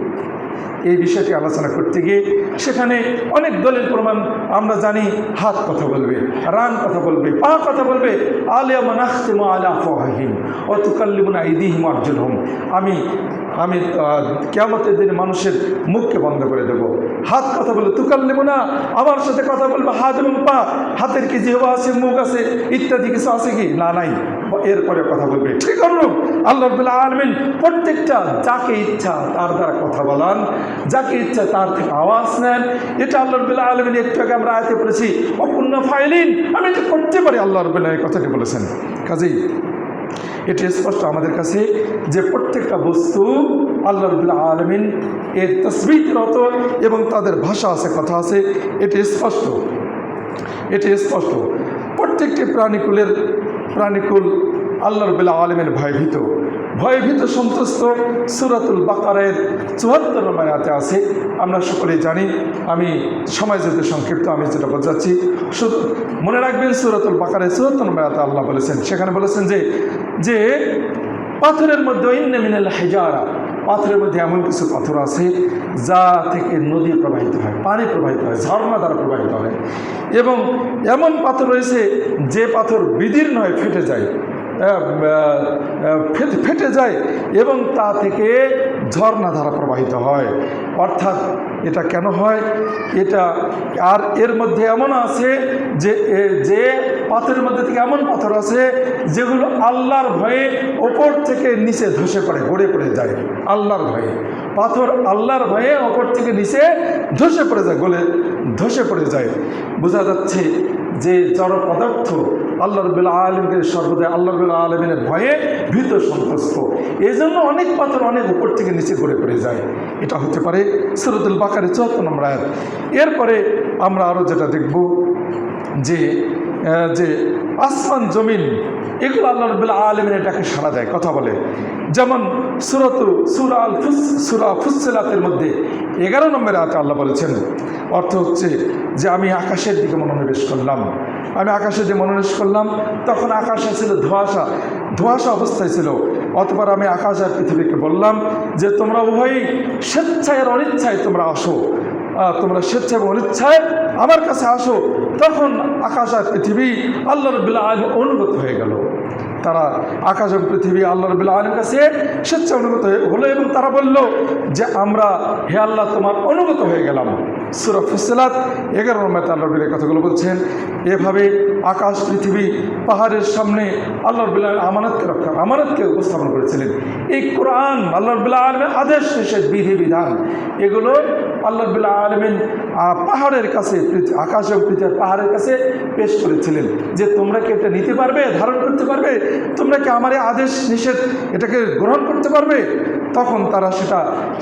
এই বিষয়টি আলোচনা করতে গিয়ে সেখানে অনেক দলিল প্রমাণ আমরা জানি। হাত কথা বলবে, রান কথা বলবে, পা কথা বলবে। আলিয়ামা নাখতিমু আলা আফওয়াহিহিম ওয়া তুকাল্লিমুনা আইদিহিম ওয়া আরজুলুহুম। আমি কিয়ামতের দিনে মানুষের মুখকে বন্ধ করে দেব। হাত কথা বলে, তুকাল্লিমুনা, আমার সাথে কথা বলবে হাত এবং পা। হাতের কি জিহ্বা আছে, মুখ আছে, ইত্যাদি কিছু আছে কি? না, নাই। এরপরে কথা বলবে। ঠিক হল, আল্লাহ রাব্বুল আলামিন প্রত্যেকটা যাকে ইচ্ছা তার দ্বারা কথা বলান, যাকে ইচ্ছা তার থেকে আওয়াজ নেন। এটা আল্লাহ রাব্বুল আলামিন একটু আগে আমরা আয়াতে পড়েছি, অকুন্না ফাইলিন, আমি এটা করতে পারি, আল্লাহ রাব্বুল আলামিন এই কথাটি বলেছেন। কাজেই এটি স্পষ্ট আমাদের কাছে যে প্রত্যেকটা বস্তু আল্লাহ রাব্বুল আলামিন এর তাসবিহরত এবং তাদের ভাষা আছে, কথা আছে। এটি স্পষ্ট। প্রত্যেকটি প্রাণীকুল আল্লাহ রাব্বুল আলামিনের ভয়ভীত সন্তুষ্ট। সূরাতুল বাকারার ৭৪ নম্বর আয়াতে আছে, আমরা সকলেই জানি। আমি সময় যেতে সংক্ষিপ্ত, আমি যেটা বোঝাচ্ছি শুধু মনে রাখবেন। সূরাতুল বাকারার ৭৪ নম্বর আয়াতে আল্লাহ বলেছেন, সেখানে বলেছেন যে পাথরের মধ্যে ইন্না মিনাল হিজারা, পাথরের মধ্যে এমন কিছু পাথর আছে যা থেকে নদী প্রবাহিত হয়, পানি প্রবাহিত হয়, ঝর্ণা দ্বারা প্রবাহিত হয়। এবং এমন পাথর রয়েছে যে পাথর বিদীর্ণ হয়ে ফেটে যায় এবং তা থেকে ঝর্ণা ধারা প্রবাহিত হয়। অর্থাৎ এটা কেন হয়? এটা আর এর মধ্যে এমন আছে যে পাথরের মধ্যে থেকে এমন পাথর আছে যেগুলো আল্লাহর ভয়ে ওপর থেকে নিচে ধসে পড়ে, গড়ে পড়ে যায়। আল্লাহর ভয়ে পাথর, আল্লাহর ভয়ে ওপর থেকে নিচে ধসে পড়ে যায়, গলে ধসে পড়ে যায়। বোঝা যাচ্ছে যে জড় পদার্থ আল্লাহ রাব্বুল আলামিনের সর্বদাই আল্লাহ রাব্বুল আলামিনের ভয়ে ভীত সন্ত্রস্ত। এই জন্য অনেক পাথর অনেক উপর থেকে নিচে গড়ে পড়ে যায়। এটা হতে পারে সূরাতুল বাকারার ৭৪ নম্বর আয়াত। এরপরে আমরা আরও যেটা দেখব যে আসমান জমিন এগুলো আল্লাহ রাব্বুল আলামিন এটাকে সাড়া দেয়, কথা বলে। যেমন সূরা ফুসসিলাতের মধ্যে 11 নম্বর আয়াতে আল্লাহ বলেছেন, অর্থ হচ্ছে যে আমি আকাশের দিকে মনোনিবেশ করলাম, তখন আকাশে ছিল ধোঁয়াশা অবস্থায় ছিল। অতঃপর আমি আকাশ আর পৃথিবীকে বললাম যে তোমরা উভয়ই স্বেচ্ছায় আর অনিচ্ছায় তোমরা আসো, তোমরা স্বেচ্ছা এবং অনিচ্ছায় আমার কাছে আসো। তখন আকাশ আর পৃথিবী আল্লাহ রাব্বুল আলামিন অনুগত হয়ে গেল। তারা আকাশ এবং পৃথিবী আল্লাহ রাব্বুল আলামিনের কাছে স্বেচ্ছা অনুগত হলো এবং তারা বলল যে আমরা হে আল্লাহ তোমার অনুগত হয়ে গেলাম। সূরা ফুসসিলাত 11 নম্বর আল্লাহ রাব্বুল এই কথাগুলো বলছেন। এভাবে আকাশ পৃথিবী পাহাড়ের সামনে আল্লাহ রাব্বুল আলামিন আমানতকে উপস্থাপন করেছিলেন। এই কোরআন আল্লাহ রাব্বুল আলামিনের আদেশ নিষেধ বিধিবিধান এগুলো আল্লাহ রাব্বুল আলামিন পাহাড়ের কাছে, আকাশ এবং পৃথিবীর পাহাড়ের কাছে পেশ করেছিলেন যে তোমরা কি এটা নিতে পারবে, ধারণ করতে পারবে, তোমরা কি আমার এই আদেশ নিষেধ এটাকে গ্রহণ করতে পারবে? তখন তারা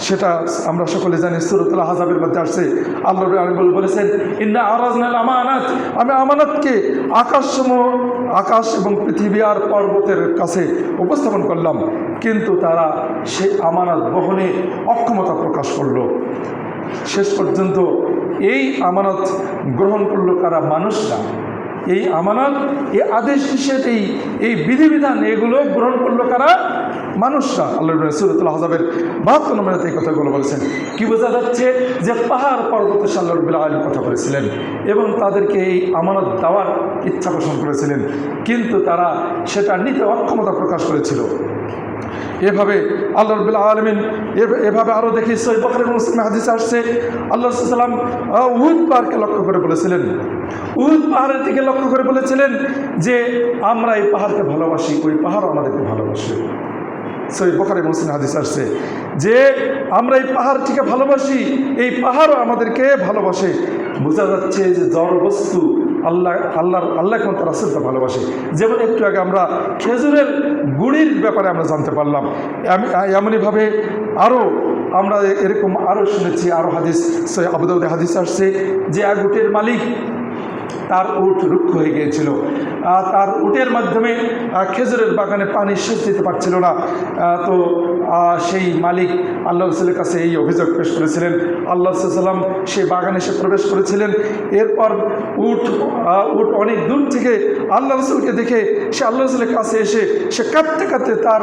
সেটা আমরা সকলে জানি সূরাতুল আহজাবের মধ্যে আসছে। আল্লাহ রাব্বুল আলামিন বলেছেন ইন্না আরাজনাল আমানাত, আমি আমানতকে আকাশসমূহ আকাশ এবং পৃথিবী আর পর্বতের কাছে উপস্থাপন করলাম, কিন্তু তারা সেই আমানত বহনে অক্ষমতা প্রকাশ করলো। শেষ পর্যন্ত এই আমানত গ্রহণ করলো কারা? মানুষরা। এই আমানত, এই আদেশ নিষেধ, এই বিধিবিধান এগুলো গ্রহণ করলো কারা? মানুষরা। আল্লাহ সূরাতুল আহজাবের 72 নম্বরে এই কথাগুলো বলেছেন। কি বোঝা যাচ্ছে? যে পাহাড় পর্বতে আল্লাহ রাব্বুল আলামিন কথা বলেছিলেন এবং তাদেরকে এই আমানত দেওয়ার ইচ্ছা পোষণ করেছিলেন, কিন্তু তারা সেটা নিতে অক্ষমতা প্রকাশ করেছিল। এভাবে আল্লাহ রাব্বুল আলামিন এভাবে আরও দেখি সহিহ বুখারী এবং মুসলিম হাদিসে আসছে, আল্লাহ রাসূল সাল্লাল্লাহু আলাইহি ওয়াসাল্লাম উহুদ পাহাড়কে লক্ষ্য করে বলেছিলেন, উহুদ পাহাড়ের দিকে লক্ষ্য করে বলেছিলেন যে আমরা এই পাহাড়কে ভালোবাসি, ওই পাহাড়ও আমাদেরকে ভালোবাসে। সহিহ বুখারী মুসলিম হাদিস আসছে যে আমরা এই পাহাড়টিকে ভালোবাসি, এই পাহাড়ও আমাদেরকে ভালোবাসে। বোঝা যাচ্ছে যে জড় বস্তু আল্লাহ কোন তার রাসূলকে ভালোবাসে। যেমন একটু আগে আমরা খেজুরের গুড়ির ব্যাপারে আমরা জানতে পারলাম, এমনইভাবে আরও আমরা এরকম আরও শুনেছি, আরও হাদিস সহিহ আবু দাউদে হাদিস আসছে যে এক উটের মালিক, তার উট রুক্ষ হয়ে গিয়েছিল, তার উটের মাধ্যমে খেজুরের বাগানে পানি সেচ দিতে পারছিল না। তো সেই মালিক আল্লাহ রাসূলের কাছে এই অভিযোগ পেশ করেছিলেন। আল্লাহ সাল্লাম সেই বাগানে এসে প্রবেশ করেছিলেন। এরপর উট অনেক দূর থেকে আল্লাহ রাসূলকে দেখে সে আল্লাহ রাসূলের কাছে এসে সে কাঁদতে কাঁদতে, তার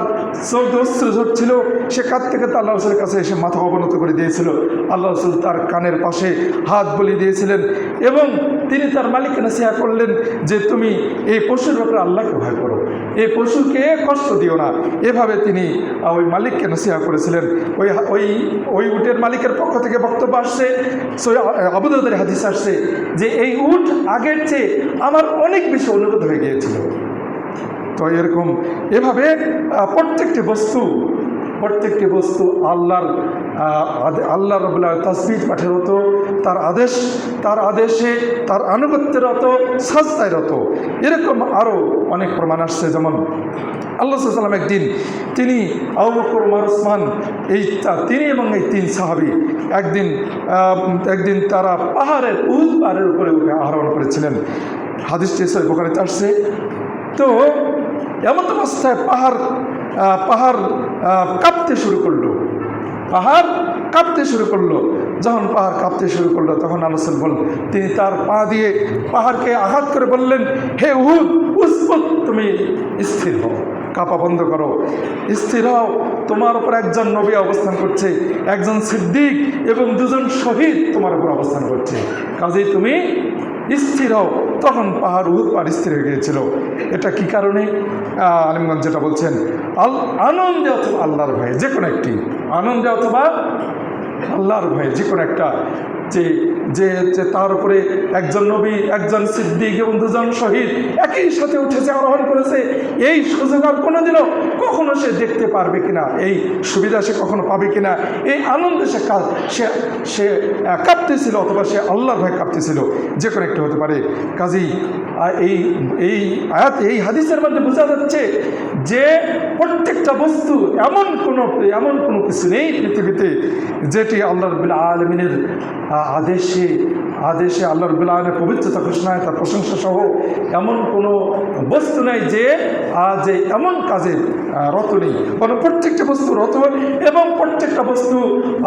চোখ অশ্রু ঝরছিল, সে কাঁদতে কাঁদতে আল্লাহ রাসূলের কাছে এসে মাথা অবনত করে দিয়েছিল। আল্লাহ রাসূল তার কানের পাশে হাত বুলিয়ে দিয়েছিলেন এবং তিনি তার মালিককে নসিহত করলেন যে তুমি এই পশুর ব্যাপারে আল্লাহকে ভয় করো, এই পশুকে কষ্ট দিও না। এভাবে তিনি ওই মালিককে নসিহত করেছিলেন। ওই উটের মালিকের পক্ষ থেকে বক্তব্য আসছে, আবু দাউদের হাদিস আসছে যে এই উট আগের চেয়ে আমার অনেক বেশি অনুভূত হয়ে গিয়েছিল। তো এভাবে প্রত্যেকটি বস্তু আল্লাহ রাব্বুল আলামিন তাসবিহ পাঠের হতো, তার আদেশে তার আনুগত্যের হতো, সাজদায় হতো। এরকম আরও অনেক প্রমাণ আসছে। যেমন আল্লাহ সাল্লাল্লাহু আলাইহি ওয়াসাল্লাম একদিন তিনি আবু বকর, ওমর, ওসমান তিনি এবং এই 3 সাহাবী একদিন তারা উহুদ পাহাড়ের উপরে উঠে আরোহণ করেছিলেন। হাদিসটি সহিহ বুখারীতে আসছে। তো এমন অবস্থায় পাহাড় কাঁপতে শুরু করলো। যখন পাহাড় কাঁপতে শুরু করলো তখন আল্লাহ রাসূল তিনি তার পা দিয়ে পাহাড়কে আঘাত করে বললেন, হে উহুদ, উসকুত, তুমি স্থির হও, কাঁপা বন্ধ করো, স্থির হও। তোমার উপর একজন নবী অবস্থান করছে, একজন সিদ্দিক এবং 2 জন শহীদ তোমার উপর অবস্থান করছে, কাজেই তুমি স্থির হও। তখন উহুদ পাহাড় স্থির হয়ে গিয়েছিল। এটা কি কারণে? আলিমগঞ্জ যেটা বলছেন, আনন্দে অথবা আল্লাহর ভয়ে, যে কোনো একটি, আনন্দে অথবা আল্লাহর ভয়ে যে কোনো একটা, যে তার উপরে একজন নবী, একজন সিদ্দিক এবং 2 জন শহীদ একই সাথে উঠেছে, আরোহণ করেছে। এই সুযোগ আর কোনোদিনও কখনো সে দেখতে পারবে কিনা, এই সুবিধা সে কখনো পাবে কিনা, এই আনন্দে সে কাঁপতেছিল, অথবা সে আল্লাহর ভয়ে কাঁপতেছিল, যে কোনো একটা হতে পারে। কাজেই এই হাদিসের মধ্যে বোঝা যাচ্ছে যে প্রত্যেকটা বস্তু এমন কোনো কিছু নেই পৃথিবীতে যেটি আল্লাহ রাব্বুল আলামিনের আদেশে আল্লাহ রাব্বুল আলামিনের পবিত্রতা ঘোষণায়, তার প্রশংসা সহ এমন কোনো বস্তু নাই যে এমন কাজে রত নেই। বরং প্রত্যেকটা বস্তু রত, এবং প্রত্যেকটা বস্তু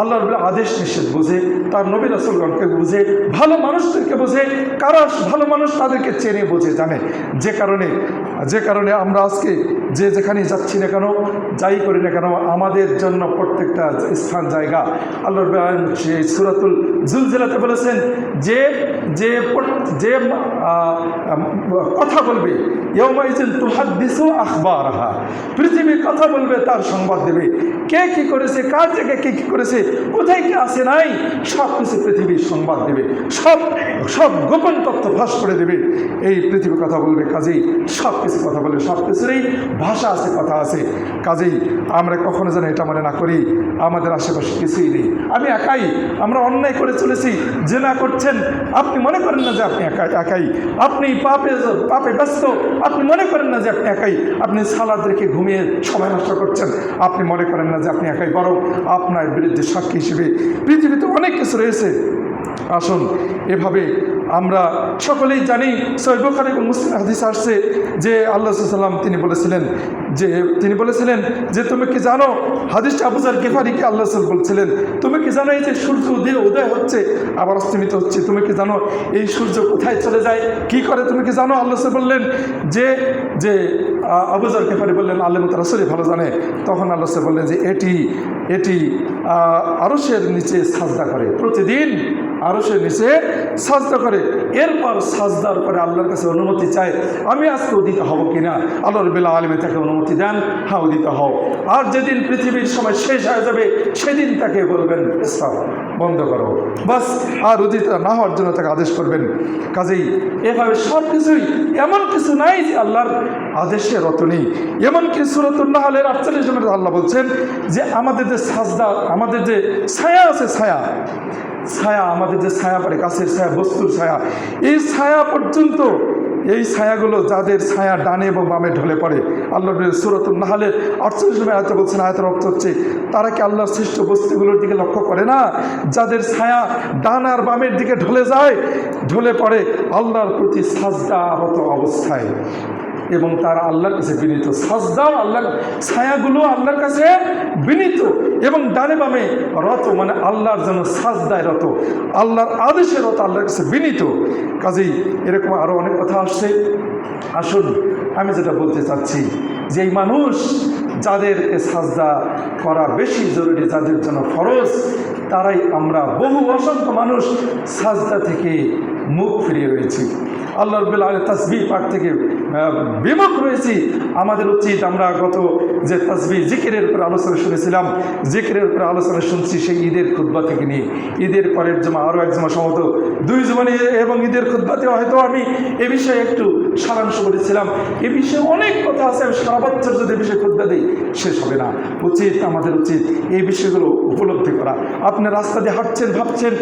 আল্লাহ রাব্বুল আদেশ নিষেধ বোঝে, তার নবী রাসূলগণকে বোঝে, ভালো মানুষদেরকে বোঝে, কারা ভালো মানুষ তাদেরকে চেনে বোঝে, জানে। যে কারণে আমরা আজকে যেখানে যাচ্ছি না কেন, যাই করি না কেন, আমাদের জন্য প্রত্যেকটা স্থান, জায়গা আল্লাহ রাব্বুল আলামিন সেই সূরাতুল জুলজিলাতে বলেছেন যে কথা বলবে, ইয়াউমাইযিন তুহাদ্দিসু আখবারাহা, পৃথিবী কথা বলবে, তার সংবাদ দেবে, কে কি করেছে, কার জায়গায় কে কি করেছে, কোথায় কি আছে নাই, সব কিছু পৃথিবীর সংবাদ দেবে, সব গোপন তথ্য ফাঁস করে দেবে। এই পৃথিবী কথা বলবে, কাজেই সব কিছু কথা বলবে, সব কিছুরই ভাষা আছে, কথা আছে। কাজেই আমরা কখনো যেন এটা মনে না করি আমাদের আশেপাশে কিছুই নেই, আমি একাই, আমরা অন্যায় করে চলেছি। জেনা করছেন, আপনি মনে করেন না যে আপনি একাই, আপনি পাপে ব্যস্ত, আপনি মনে করেন না যে আপনি একাই, আপনি সালাদ রেখে ঘুমিয়ে সময় নষ্ট করছেন, আপনি মনে করেন না যে আপনি একাই, বরং আপনার বিরুদ্ধে সাক্ষী হিসেবে পৃথিবীতে অনেক কিছু রয়েছে আসুন এভাবে আমরা সকলেই জানি, সহিহ বুখারী এবং মুসলিম হাদিস আসছে যে আল্লাহ সাল্লাম তিনি বলেছিলেন যে তুমি কি জানো, হাদিসটা আবু যার গিফারিকে আল্লাহ সাল্লাম বলছিলেন, তুমি কি জানো এই যে সূর্য উদয় হচ্ছে আবার অস্তমিত হচ্ছে, তুমি কি জানো এই সূর্য কোথায় চলে যায়, কি করে তুমি কি জানো? আল্লাহ সাল্লাম বললেন যে আবু যার গিফারি বললেন আল্লাহ রাসূলই ভালো জানে। তখন আল্লাহ সাল্লাম বললেন যে এটি আরশের নিচে সাজদা করে, প্রতিদিন আরশের নিচে সাজদা করে। এরপর সাজদার পরে আল্লাহর কাছে অনুমতি চায়, আমি আজকে উদিত হব কিনা। আল্লাহ রাব্বুল আলামিন তাকে অনুমতি দেন, হ্যাঁ উদিত হও। আর যেদিন পৃথিবীর সময় শেষ হয়ে যাবে সেদিন তাকে বলবেন স্টপ, বন্ধ করো, বাস। আর উদিত না হওয়ার জন্য তাকে আদেশ করবেন। কাজেই এভাবে সব কিছুই, এমন কিছু নাই যে আল্লাহর আদেশে রত নেই। এমনকি সূরাতুন নাহলের 48 নম্বরে আল্লাহ বলছেন যে আমাদের যে সাজদা, আমাদের যে ছায়া আছে, ছায়া আমাদের যে ছায়া পড়ে, গাছের ছায়া, বস্তুর ছায়া, এই ছায়া পর্যন্ত, এই ছায়াগুলো যাদের ছায়া ডানে এবং বামে ঢলে পড়ে, আল্লাহ সূরাতুন নাহলের 48 নম্বর আয়াতে বলছেন, আয়াতের অর্থ হচ্ছে তারা কি আল্লাহর সৃষ্ট বস্তুগুলোর দিকে লক্ষ্য করে না, যাদের ছায়া ডান আর বামের দিকে ঢলে পড়ে আল্লাহর প্রতি সাজদারত অবস্থায়, এবং তারা আল্লাহর কাছে বিনীত। সাজদাও আল্লাহ, ছায়াগুলো আল্লাহর কাছে বিনীত এবং ডানে বামে রত, মানে আল্লাহর জন্য সাজদায় রত, আল্লাহর আদেশে রত, আল্লাহর কাছে বিনীত। কাজেই এরকম আরও অনেক কথা আসছে। আসুন আমি যেটা বলতে চাচ্ছি যে এই মানুষ যাদেরকে সাজদা করা বেশি জরুরি, যাদের জন্য ফরজ, তারাই আমরা অসংখ্য মানুষ সাজদা থেকে মুখ ফিরিয়ে রয়েছি, আল্লাহ রাব্বুল আলামিন তাসবিহ পাঠ থেকে বিমুখ রয়েছি। আমাদের উচিত, আমরা গত যে তাসবিহ জিকিরের উপর আলোচনা শুনেছিলাম, জিকিরের উপর আলোচনা শুনছি সেই ঈদের খুতবা থেকে নিয়ে, ঈদের পরের জমা আরও এক জমা সম্ভবত 2 জমানি এবং ঈদের খুতবাতে হয়তো আমি এ বিষয়ে একটু সারাংশ করেছিলাম। এ বিষয়ে অনেক কথা আছে, আমি সারা বছর যদি এ বিষয়ে খুতবা দিই শেষ হবে না। আমাদের উচিত এই বিষয়গুলো উপলব্ধি করা। আপনি রাস্তা দিয়ে হাঁটছেন, ভাবছেন,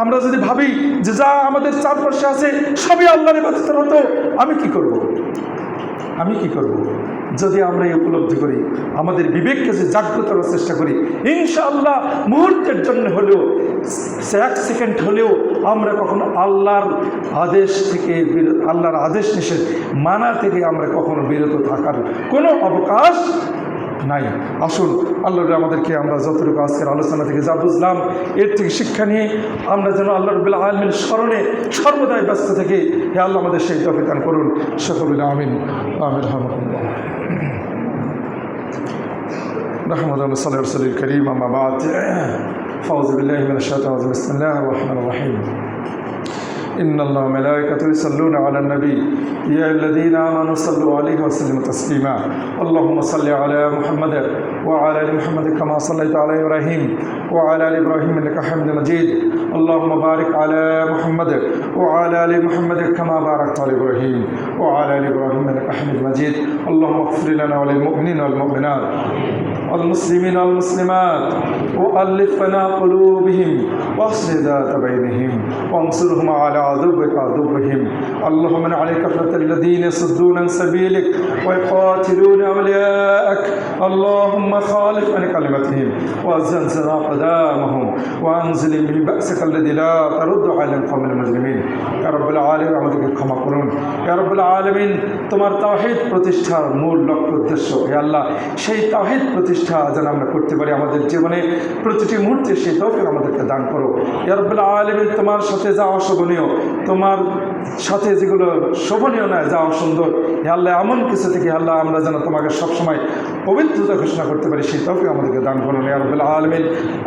আমরা যদি ভাবি যে যা আমাদের চারপাশে আছে সবই আল্লাহর ইবাদতের মতো, আমি কি করব? যদি আমরা এই উপলব্ধি করি, আমাদের বিবেককে যে জাগ্রত করার চেষ্টা করি, ইনশাআল্লাহ মুহূর্তের জন্য হলেও, 1 সেকেন্ড হলেও আমরা কখনো আল্লাহর আদেশ নিষেধ মানা থেকে আমরা কখনো বিরত থাকার কোনো অবকাশ নাই। আসুন আল্লাহ আমাদেরকে, আমরা যতটুকু আজকের আলোচনা থেকে যা বুঝলাম এর থেকে শিক্ষা নিয়ে আমরা যেন আল্লাহ রাব্বুল আলামিনের স্মরণে সর্বদাই ব্যস্ত থেকে, হে আল্লাহ আমাদের সেই তৌফিক দান করুন। সকলে আমিন আমিন। রহমতুল্লাহ সাল্লাল্লাহু আলাইহি করিম, আম্মা বা'দ, ফাউযু বিল্লাহি মিনাশ শাইতানির রাজিম, বিসমিল্লাহির রহমানির রহিম। إن الله وملائكته يصلون على النبي يا الذين آمنوا صلوا عليه وسلموا تسليما اللهم صل على محمد وعلى آل محمد كما صليت على إبراهيم وعلى آل إبراهيم إنك حميد مجيد اللهم بارك على محمد وعلى آل محمد كما باركت على إبراهيم وعلى آل إبراهيم إنك حميد مجيد اللهم اغفر لنا وللمؤمنين والمؤمنات والمسلمين والمسلمات وألف بين قلوبهم واصلح ذات بينهم وانصرهم على عدوهم اللهم من عليك كفرة الذين يصدون عن سبيلك ويقاتلون أولياءك اللهم خالف عن كلمتهم وزلزل أقدامهم وأنزل من بأسك الذي لا ترد على القوم المجرمين يا رب العالمين আমাদেরকে ক্ষমা করুন। ইয়া রব্বুল আলামিন, তোমার তাওহীদ প্রতিষ্ঠার মূল লক্ষ্য উদ্দেশ্য, হে আল্লাহ, সেই তাওহীদ প্রতিষ্ঠা যেন আমরা করতে পারি আমাদের জীবনে প্রতিটি মুহূর্তে, সেই তৌফিক আমাদেরকে দান করো। ইয়া রব্বুল আলামিন, তোমার সাথে যা অশোভনীয়, তোমার সাথে যেগুলো শোভনীয় নয়, যা অসুন্দর, হে আল্লাহ, এমন কিছু থেকে আল্লাহ আমরা যেন তোমাকে সবসময় পবিত্রতা ঘোষণা করতে পারি, সেই তৌফিক আমাদেরকে দান করুন। ইয়া রব্বুল আলামিন,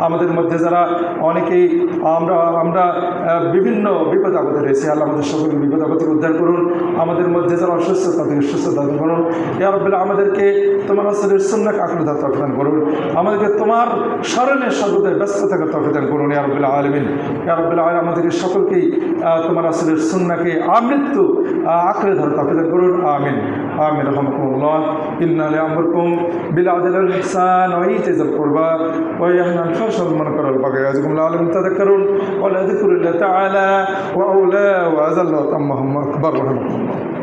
আমাদের মধ্যে যারা অনেকেই আমরা বিভিন্ন বিপদ আপদে রয়েছে, আল্লাহ আমাদের সকল বিপদ আপদ থেকে উদ্ধার করুন। আমাদের মধ্যে যারা অসুস্থতা থেকে সুস্থতা দান করুন। ইয়া রব্বুল, আমাদেরকে তোমার রাসূলের সুন্নাহকে আঁকড়ে ধরার তৌফিক দান করুন। আমাদেরকে তোমার স্মরণে সর্বদাই ব্যস্ত থাকার তৌফিক দান করুন। ইয়া রব্বুল আলামিন, ইয়া রব্বুল আলামিন, আমাদেরকে সকলকেই তোমার রাসূলের সুন্নাহকে আমৃত্যু আঁকড়ে ধরার তৌফিক দান করুন। আমিন আমিন। রাহমাকুমুল্লাহ। ইন্না লিআমরকুম বিল আদলি ওয়াল ইহসান ওয়া ইতা'জিল কুরবা ওয়া ইয়ানহা আনিল ফাহশা'i ওয়াল মুনকারি ওয়াল বাগyi ইয়া'iযুকুম লা'allaকুম তাযাক্কারুন ওয়া লাযিকরুল্লাহি তাআলা ওয়া আওলা ওয়া আযাল্লা ওয়া তাম্মাহুম আকবার। রাহমাকুমুল্লাহ।